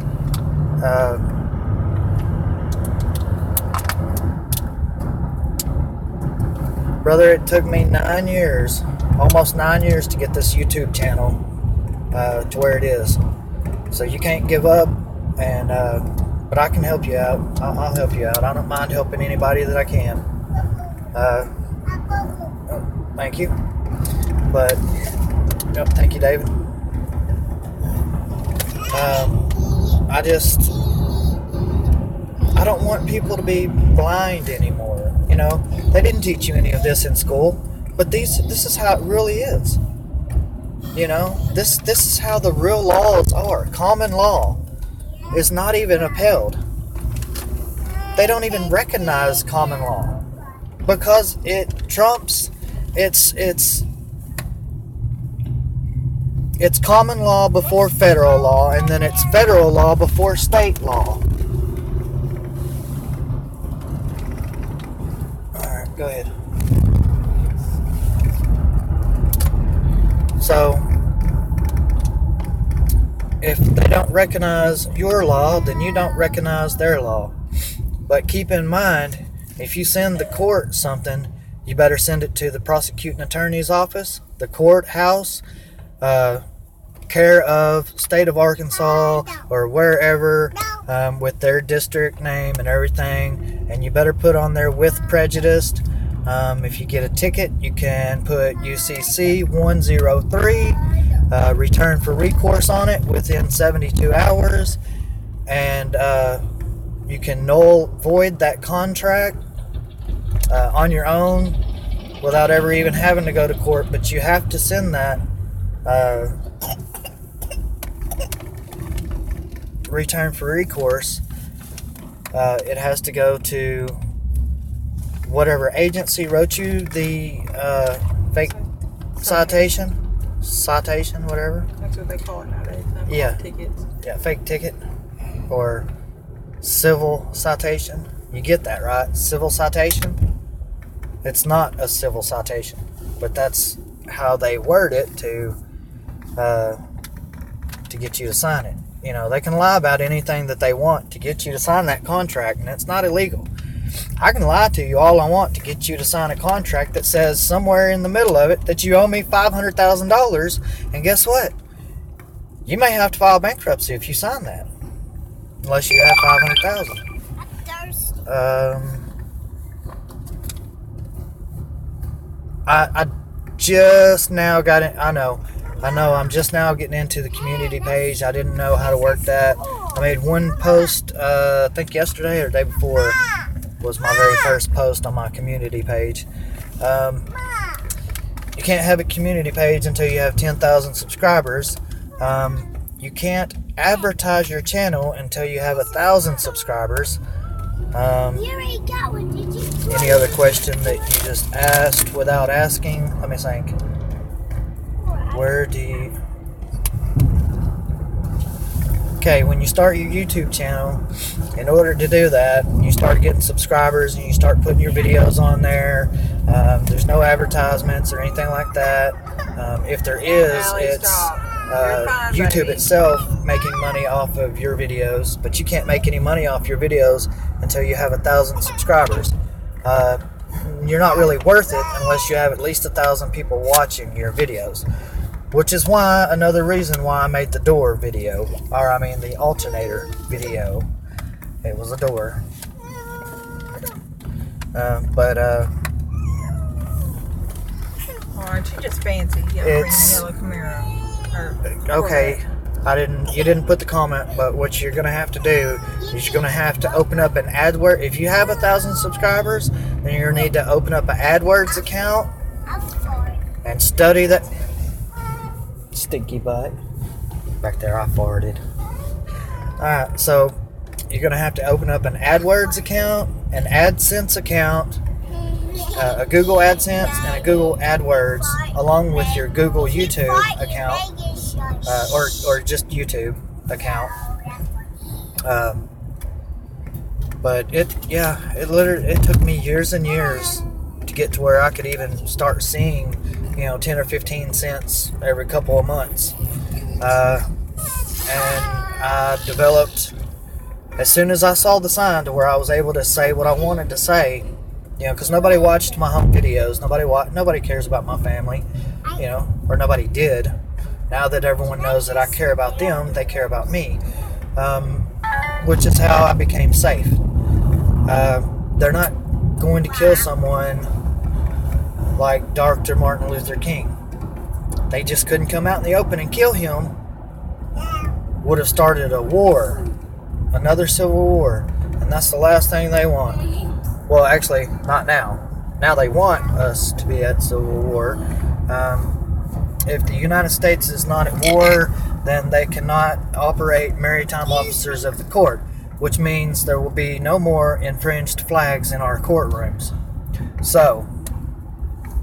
Brother, it took me 9 years, almost 9 years, to get this YouTube channel to where it is. So you can't give up, and but I can help you out. I'll help you out. I don't mind helping anybody that I can. Thank you. But Yep, thank you, David. I don't want people to be blind anymore. You know, they didn't teach you any of this in school, but this is how it really is. You know, this is how the real laws are. Common law is not even upheld. They don't even recognize common law because it trumps. It's common law before federal law, and then it's federal law before state law. Alright, go ahead. So, if they don't recognize your law, then you don't recognize their law. But keep in mind, if you send the court something, you better send it to the prosecuting attorney's office, the courthouse, care of state of Arkansas or wherever, with their district name and everything, and you better put on there with prejudice. If you get a ticket, you can put UCC 103, return for recourse on it within 72 hours, and you can null void that contract on your own without ever even having to go to court. But you have to send that return for recourse. It has to go to whatever agency wrote you the fake citation, whatever. That's what they call it nowadays. Yeah. Tickets. Yeah, fake ticket or civil citation. You get that, right? Civil citation. It's not a civil citation, but that's how they word it to get you to sign it. You know, they can lie about anything that they want to get you to sign that contract, and it's not illegal. I can lie to you all I want to get you to sign a contract that says somewhere in the middle of it that you owe me $500,000, and guess what? You may have to file bankruptcy if you sign that, unless you have $500,000. I just now got it. I know. I'm just now getting into the community page. I didn't know how to work that. I made one post, I think yesterday or the day before was my very first post on my community page. You can't have a community page until you have 10,000 subscribers. You can't advertise your channel until you have 1,000 subscribers. Any other question that you just asked without asking? Let me think. Where do you... Okay, when you start your YouTube channel, in order to do that, you start getting subscribers and you start putting your videos on there. There's no advertisements or anything like that. If there is, it's YouTube itself making money off of your videos, but you can't make any money off your videos until you have 1,000 subscribers. You're not really worth it unless you have at least 1,000 people watching your videos, which is why, another reason why I made the door video, or I mean the alternator video. It was a door. Aren't you just fancy? You got a green and yellow Camaro. Okay, you didn't put the comment, but what you're gonna have to do is you're gonna have to open up an AdWords. If you have 1,000 subscribers, then you're gonna need to open up an AdWords account and study that. Stinky butt. Back there, I farted. Alright, so you're going to have to open up an AdWords account, an AdSense account, a Google AdSense, and a Google AdWords, along with your Google YouTube account, or just YouTube account. But it took me years and years to get to where I could even start seeing 10 or 15 cents every couple of months. And I developed, as soon as I saw the sign to where I was able to say what I wanted to say, because nobody watched my home videos, nobody cares about my family, or nobody did. Now that everyone knows that I care about them, they care about me, which is how I became safe. They're not going to kill someone like Dr. Martin Luther King. they just couldn't come out in the open and kill him, would have started a war, another civil war, and that's the last thing they want. Well, actually, not now. Now they want us to be at civil war. If the United States is not at war, then they cannot operate maritime officers of the court, which means there will be no more infringed flags in our courtrooms. So,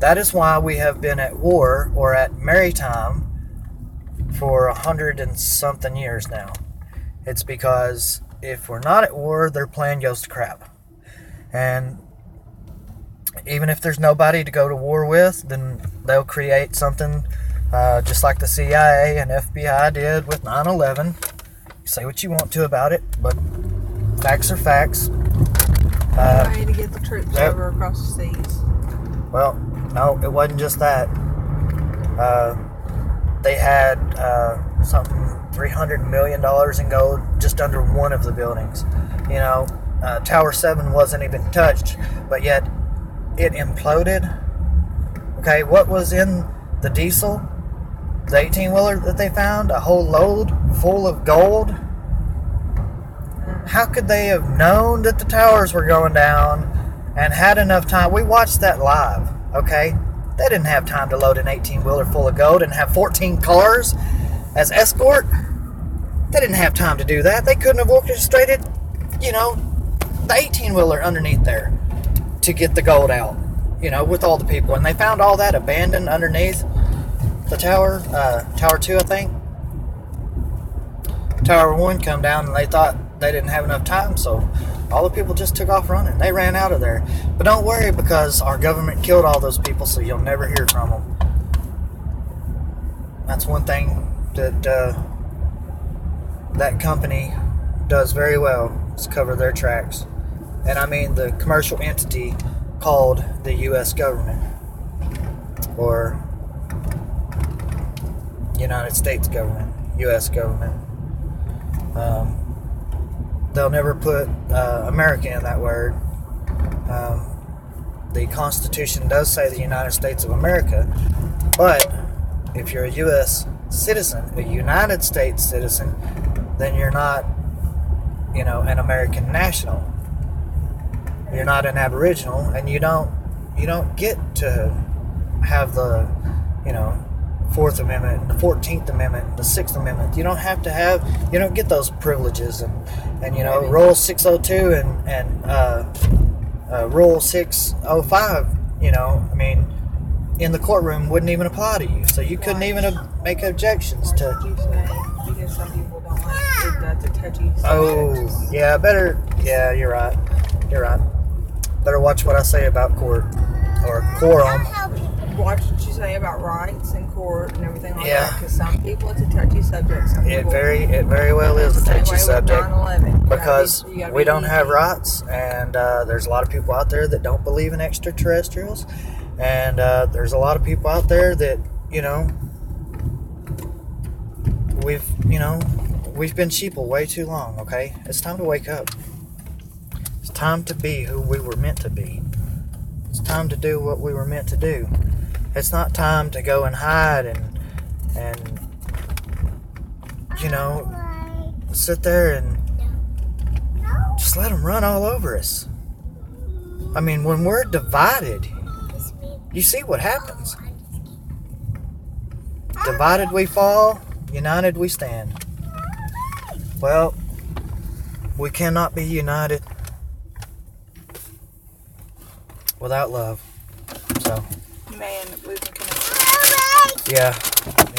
that is why we have been at war, or at maritime, for 100 and something years now. It's because if we're not at war, their plan goes to crap. And even if there's nobody to go to war with, then they'll create something just like the CIA and FBI did with 9/11. Say what you want to about it, but facts are facts. Way to get the troops over across the seas. Well, no, it wasn't just that. They had something $300 million in gold just under one of the buildings. You know, Tower 7 wasn't even touched, but yet it imploded. Okay, what was in the diesel? The 18-wheeler that they found? A whole load full of gold? How could they have known that the towers were going down and had enough time? We watched that live, okay? They didn't have time to load an 18-wheeler full of gold and have 14 cars as escort. They didn't have time to do that. They couldn't have orchestrated, you know, the 18-wheeler underneath there to get the gold out, you know, with all the people. And they found all that abandoned underneath the tower, Tower 2, I think. Tower 1 come down, and they thought they didn't have enough time, so all the people just took off running. They ran out of there. But don't worry, because our government killed all those people, so you'll never hear from them. That's one thing that that company does very well, is cover their tracks. And I mean the commercial entity called the U.S. government, or United States government, U.S. government. They'll never put America in that word. The Constitution does say the United States of America, but if you're a U.S. citizen, a United States citizen, then you're not, you know, an American national. You're not an Aboriginal, and you don't get to have the, you know, 4th Amendment, the 14th Amendment, the 6th Amendment. You don't have to have, you don't get those privileges, and you know, Rule 602 and Rule 605, you know, I mean, in the courtroom wouldn't even apply to you, so you couldn't even make objections to. Because some people don't like that's a touchy subject. Oh, yeah, yeah, you're right. Better watch what I say about court, or quorum. Watch what you say about rights and court and everything like Yeah. that. Because some people, it's a touchy subject. Some It people, very well is a same touchy way with subject, 9/11. because You gotta we be don't have easy. rights, and there's a lot of people out there that don't believe in extraterrestrials, and there's a lot of people out there that, you know, we've been sheeple way too long. Okay, it's time to wake up. It's time to be who we were meant to be. It's time to do what we were meant to do. It's not time to go and hide and you know, sit there and just let them run all over us. I mean, when we're divided, you see what happens. Divided we fall, united we stand. Well, we cannot be united without love. So, Man, losing connection. yeah,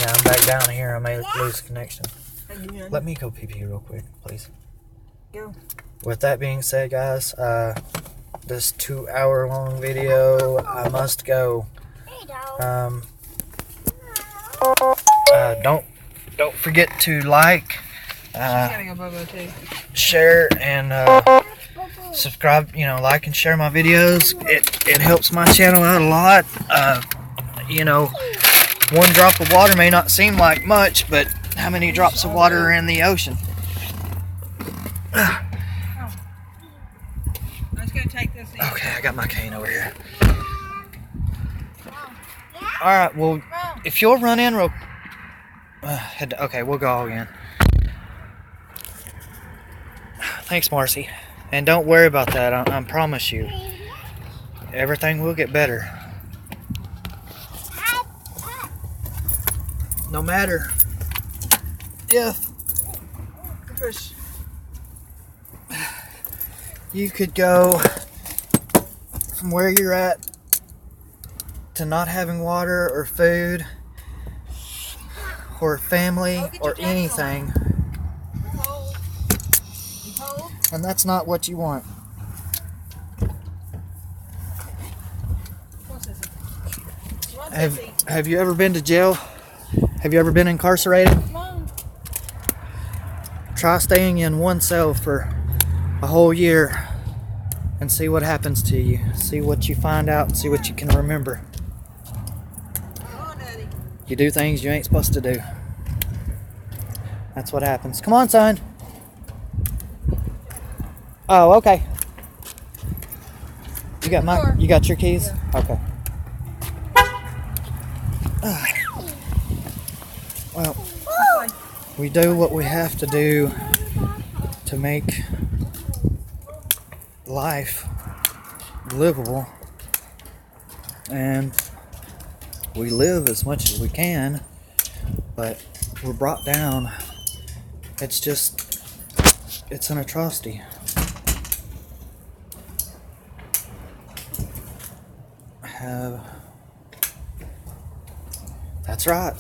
I'm back down here. I may lose connection. Again. Let me go pee-pee real quick, please. Go. With that being said, guys, this 2-hour-long video, I must go. Don't forget to like, She's gotta go Bobo too. share, and subscribe. You know, like and share my videos. It helps my channel out a lot. You know, one drop of water may not seem like much, but how many drops of water are in the ocean? I'm just gonna take this in. Okay, I got my cane over here. Alright, well, if you'll run in real... okay, we'll go again. Thanks, Marcy. And don't worry about that. I promise you. Everything will get better. No matter if Push. you could go from where you're at to not having water or food or family or anything, and that's not what you want. Have you ever been to jail? Have you ever been incarcerated? Try staying in one cell for a whole year and see what happens to you. See what you find out and see what you can remember. You do things you ain't supposed to do. That's what happens. Come on, son. Oh, okay. You got your keys? Okay. Well, we do what we have to do to make life livable, and we live as much as we can, but we're brought down. It's an atrocity. That's right.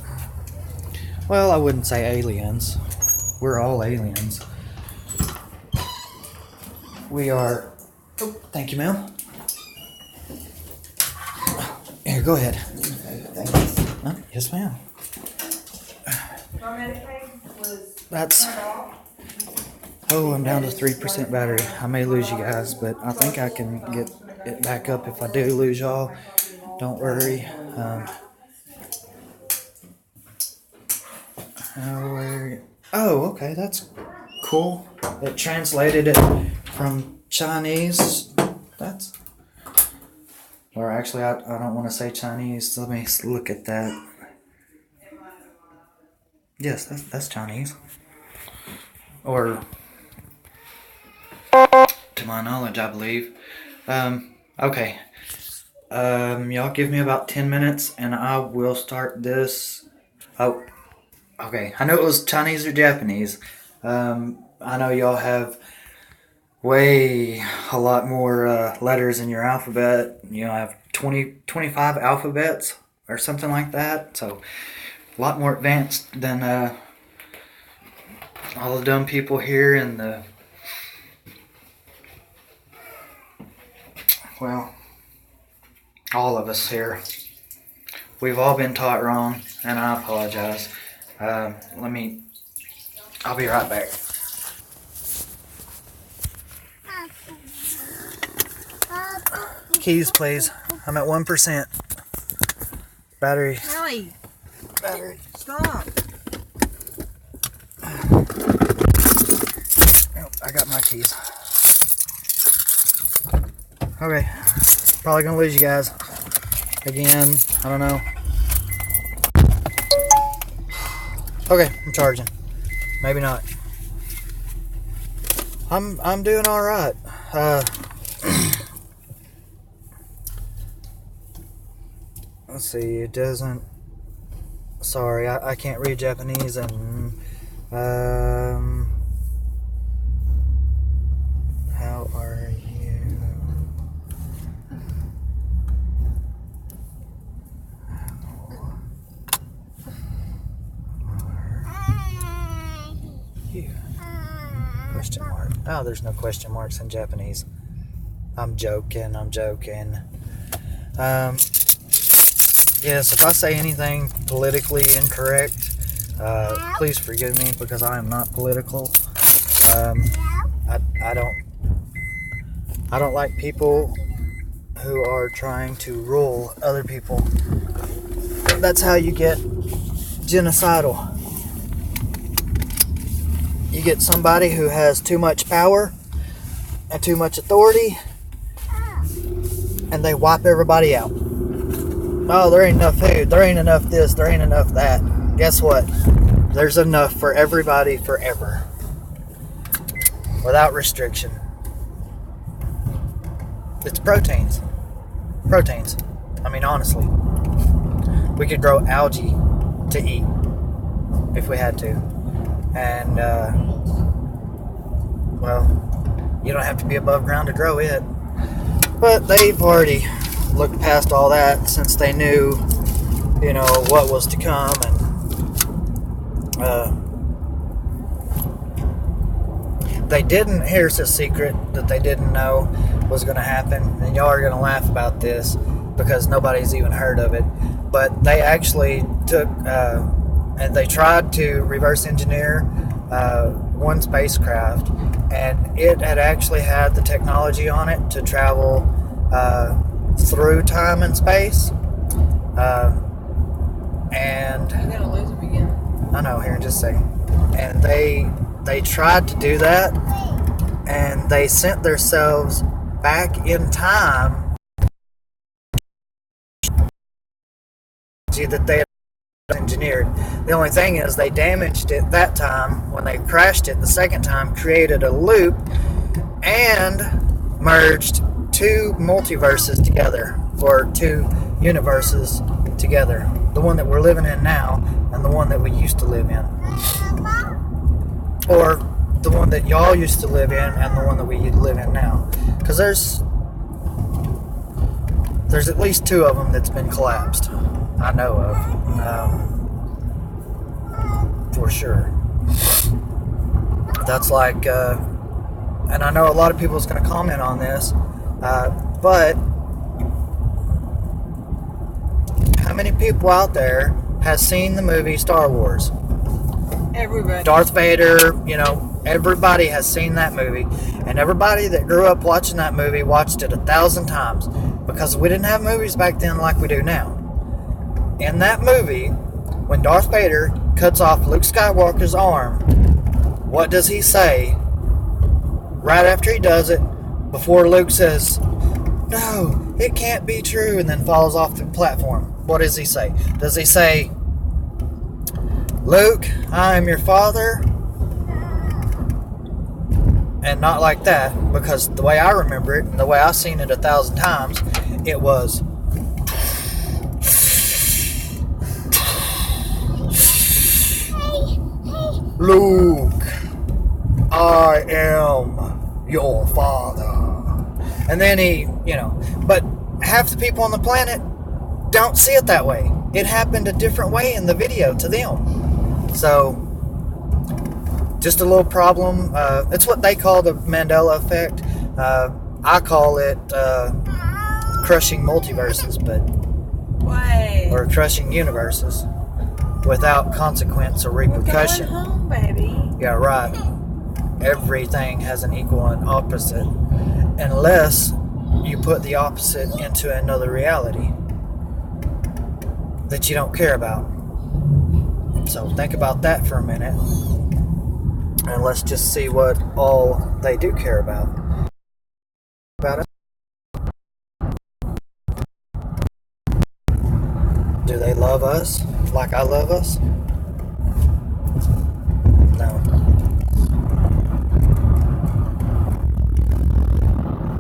Well, I wouldn't say aliens. We're all aliens. We are... Oh, thank you, ma'am. Here, go ahead. Huh? Yes, ma'am. That's... Oh, I'm down to 3% battery. I may lose you guys, but I think I can get it back up if I do lose y'all. Don't worry. Oh, okay, that's cool. It translated it from Chinese. Or actually, I don't want to say Chinese. Let me look at that. Yes, that's Chinese. Or, to my knowledge, I believe. Okay. Y'all give me about 10 minutes and I will start this. Oh, okay. I know it was Chinese or Japanese. I know y'all have a lot more letters in your alphabet. You know, I have 25 alphabets or something like that. So, a lot more advanced than all the dumb people here in the... Well, all of us here. We've all been taught wrong, and I apologize. I'll be right back. Keys, please. I'm at 1%. Battery. Ellie, Battery. stop. Oh, I got my keys. Okay. Probably gonna lose you guys. Again, I don't know. Okay, I'm charging. Maybe not. I'm doing alright. Let's see, it doesn't... Sorry, I can't read Japanese and... How are you? You? Question mark. Oh, there's no question marks in Japanese. I'm joking. Yes, if I say anything politically incorrect, please forgive me because I am not political. I don't like people who are trying to rule other people. That's how you get genocidal. You get somebody who has too much power and too much authority, and they wipe everybody out. oh, there ain't enough food, there ain't enough this, there ain't enough that. Guess what? There's enough for everybody forever. Without restriction. It's proteins. Proteins. I mean, honestly. We could grow algae to eat if we had to. And, well, you don't have to be above ground to grow it. But they've already looked past all that since they knew, you know, what was to come. And they didn't, here's a secret that they didn't know was going to happen. And y'all are going to laugh about this because nobody's even heard of it. But they actually took, and they tried to reverse engineer one spacecraft. And it had actually had the technology on it to travel through time and space. And I'm gonna lose him again. I know, here in just a second. And they tried to do that, and they sent themselves back in time that they had engineered. The only thing is they damaged it that time when they crashed it the second time, created a loop, and merged two multiverses together, or two universes together. The one that we're living in now and the one that we used to live in. Or the one that y'all used to live in and the one that we live in now. Because there's at least two of them that's been collapsed. I know of. For sure. That's like, and I know a lot of people is going to comment on this, but how many people out there has seen the movie Star Wars? Everybody. Darth Vader, you know, everybody has seen that movie. And everybody that grew up watching that movie watched it 1,000 times. Because we didn't have movies back then like we do now. In that movie, when Darth Vader cuts off Luke Skywalker's arm, what does he say right after he does it, before Luke says, "No, it can't be true," and then falls off the platform? What does he say? Does he say, "Luke, I am your father"? And not like that, because the way I remember it, and the way I've seen it 1,000 times, it was, "Luke, I am your father." And then he, you know, but half the people on the planet don't see it that way. It happened a different way in the video to them. So, just a little problem. It's what they call the Mandela Effect. I call it crushing multiverses, but Why? or crushing universes without consequence or repercussion. We're going home, baby. Yeah, right. Everything has an equal and opposite, unless you put the opposite into another reality that you don't care about. So think about that for a minute, and let's just see what all they do care about. About it. Do they love us like I love us? No.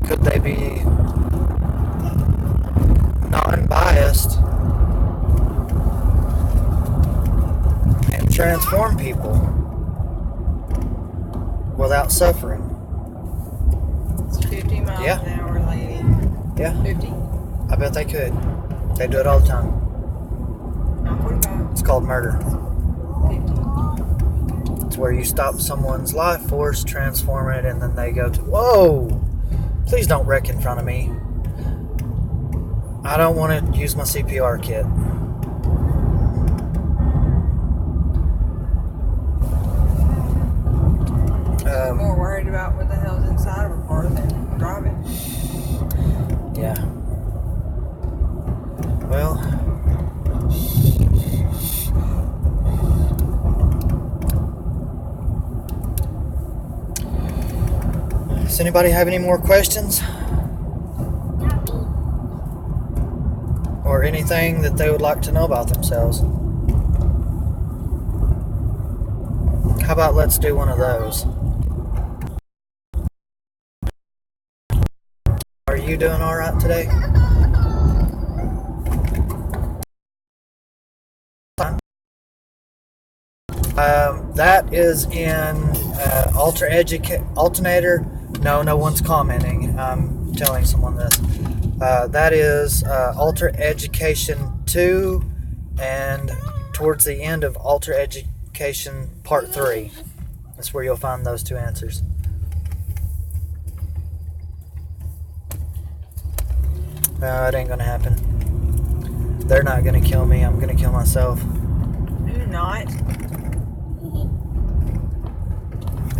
Could they be non-biased and transform people without suffering? It's 50 miles Yeah. an hour, lady. Yeah, 50. I bet they could. They do it all the time. Not 45. It's called murder. 50. It's where you stop someone's life force, transform it, and then they go to, whoa! Please don't wreck in front of me. I don't want to use my CPR kit. I'm more worried about what the hell's inside of a car than driving. Yeah. Well. Does anybody have any more questions? or anything that they would like to know about themselves. How about let's do one of those? Are you doing all right today? That is in alternator. No one's commenting. I'm telling someone this. That is Alter Education 2, and towards the end of Alter Education Part 3. That's where you'll find those two answers. It ain't gonna happen. They're not gonna kill me. I'm gonna kill myself. You're not.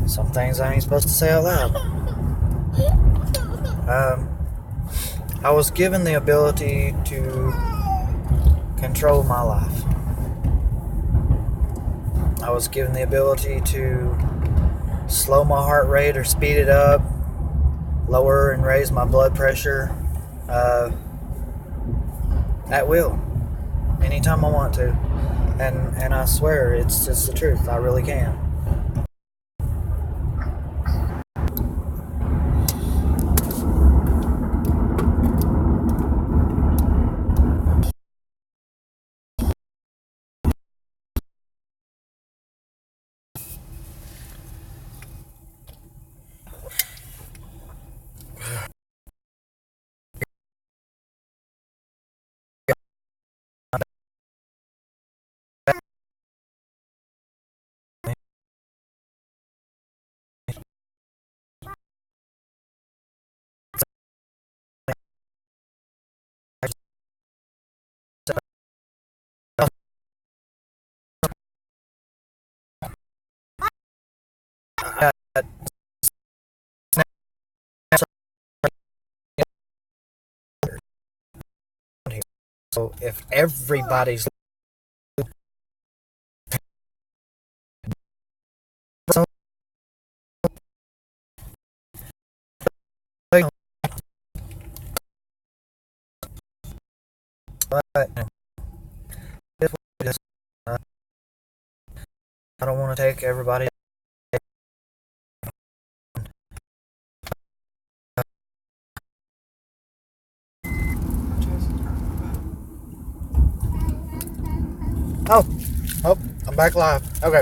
Some things I ain't supposed to say out loud. I was given the ability to control my life. I was given the ability to slow my heart rate or speed it up, lower and raise my blood pressure at will, anytime I want to. And I swear it's the truth. I really can. So if everybody's I don't want to take everybody. Oh, I'm back live. Okay.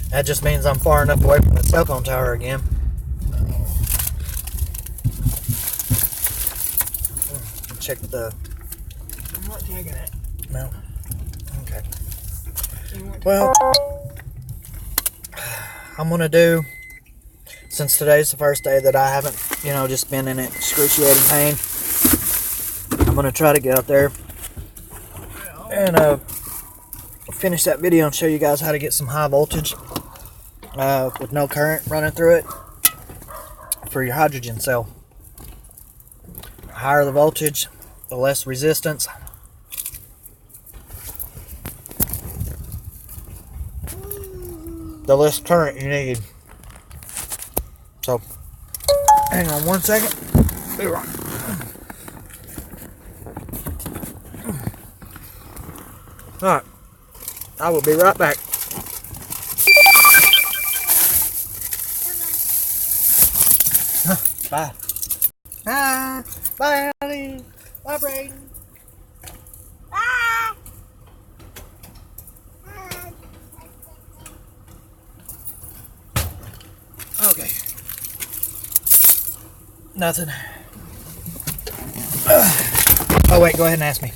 That just means I'm far enough away from the cell phone tower again. Check the... I'm not taking it. No. Okay. Well, I'm going to do, since today's the first day that I haven't, just been in excruciating pain, I'm going to try to get out there and finish that video and show you guys how to get some high voltage with no current running through it for your hydrogen cell. The higher the voltage, the less resistance. The less current you need. So, hang on one second. Be right. Alright, I will be right back. Bye. Bye, Ellie. Bye, Brayden. Bye. Okay. Nothing. Oh, wait, go ahead and ask me.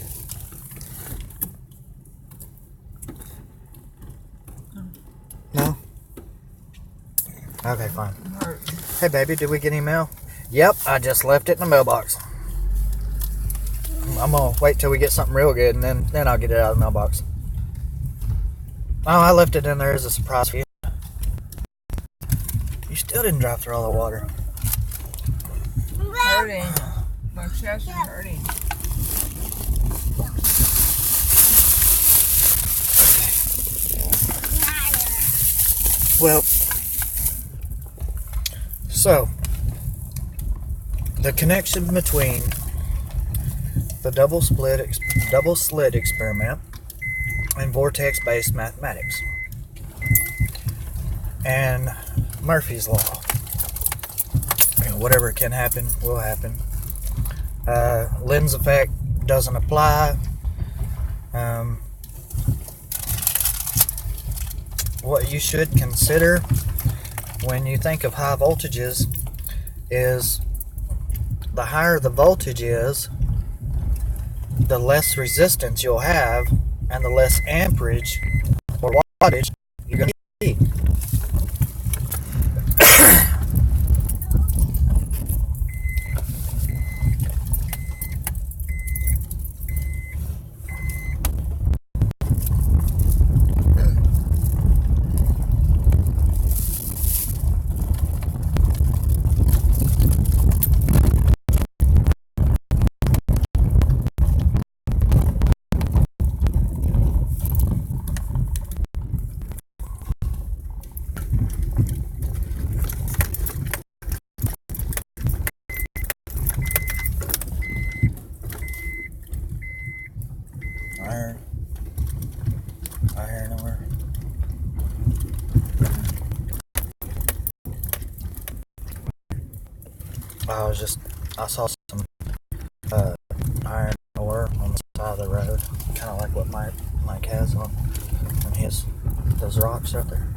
No? Okay, fine. Hey, baby, did we get email? Yep, I just left it in the mailbox. I'm gonna wait till we get something real good, and then I'll get it out of the mailbox. Oh, I left it in there as a surprise for you. You still didn't drive through all the water. Hurting. My chest is hurting. Well, so the connection between the double slit experiment in vortex-based mathematics and Murphy's law. Whatever can happen will happen. Lens effect doesn't apply. What you should consider when you think of high voltages is the higher the voltage is, the less resistance you'll have and the less amperage or wattage you're going to need. Iron ore. I saw some iron ore on the side of the road, kind of like what Mike has on those rocks out there.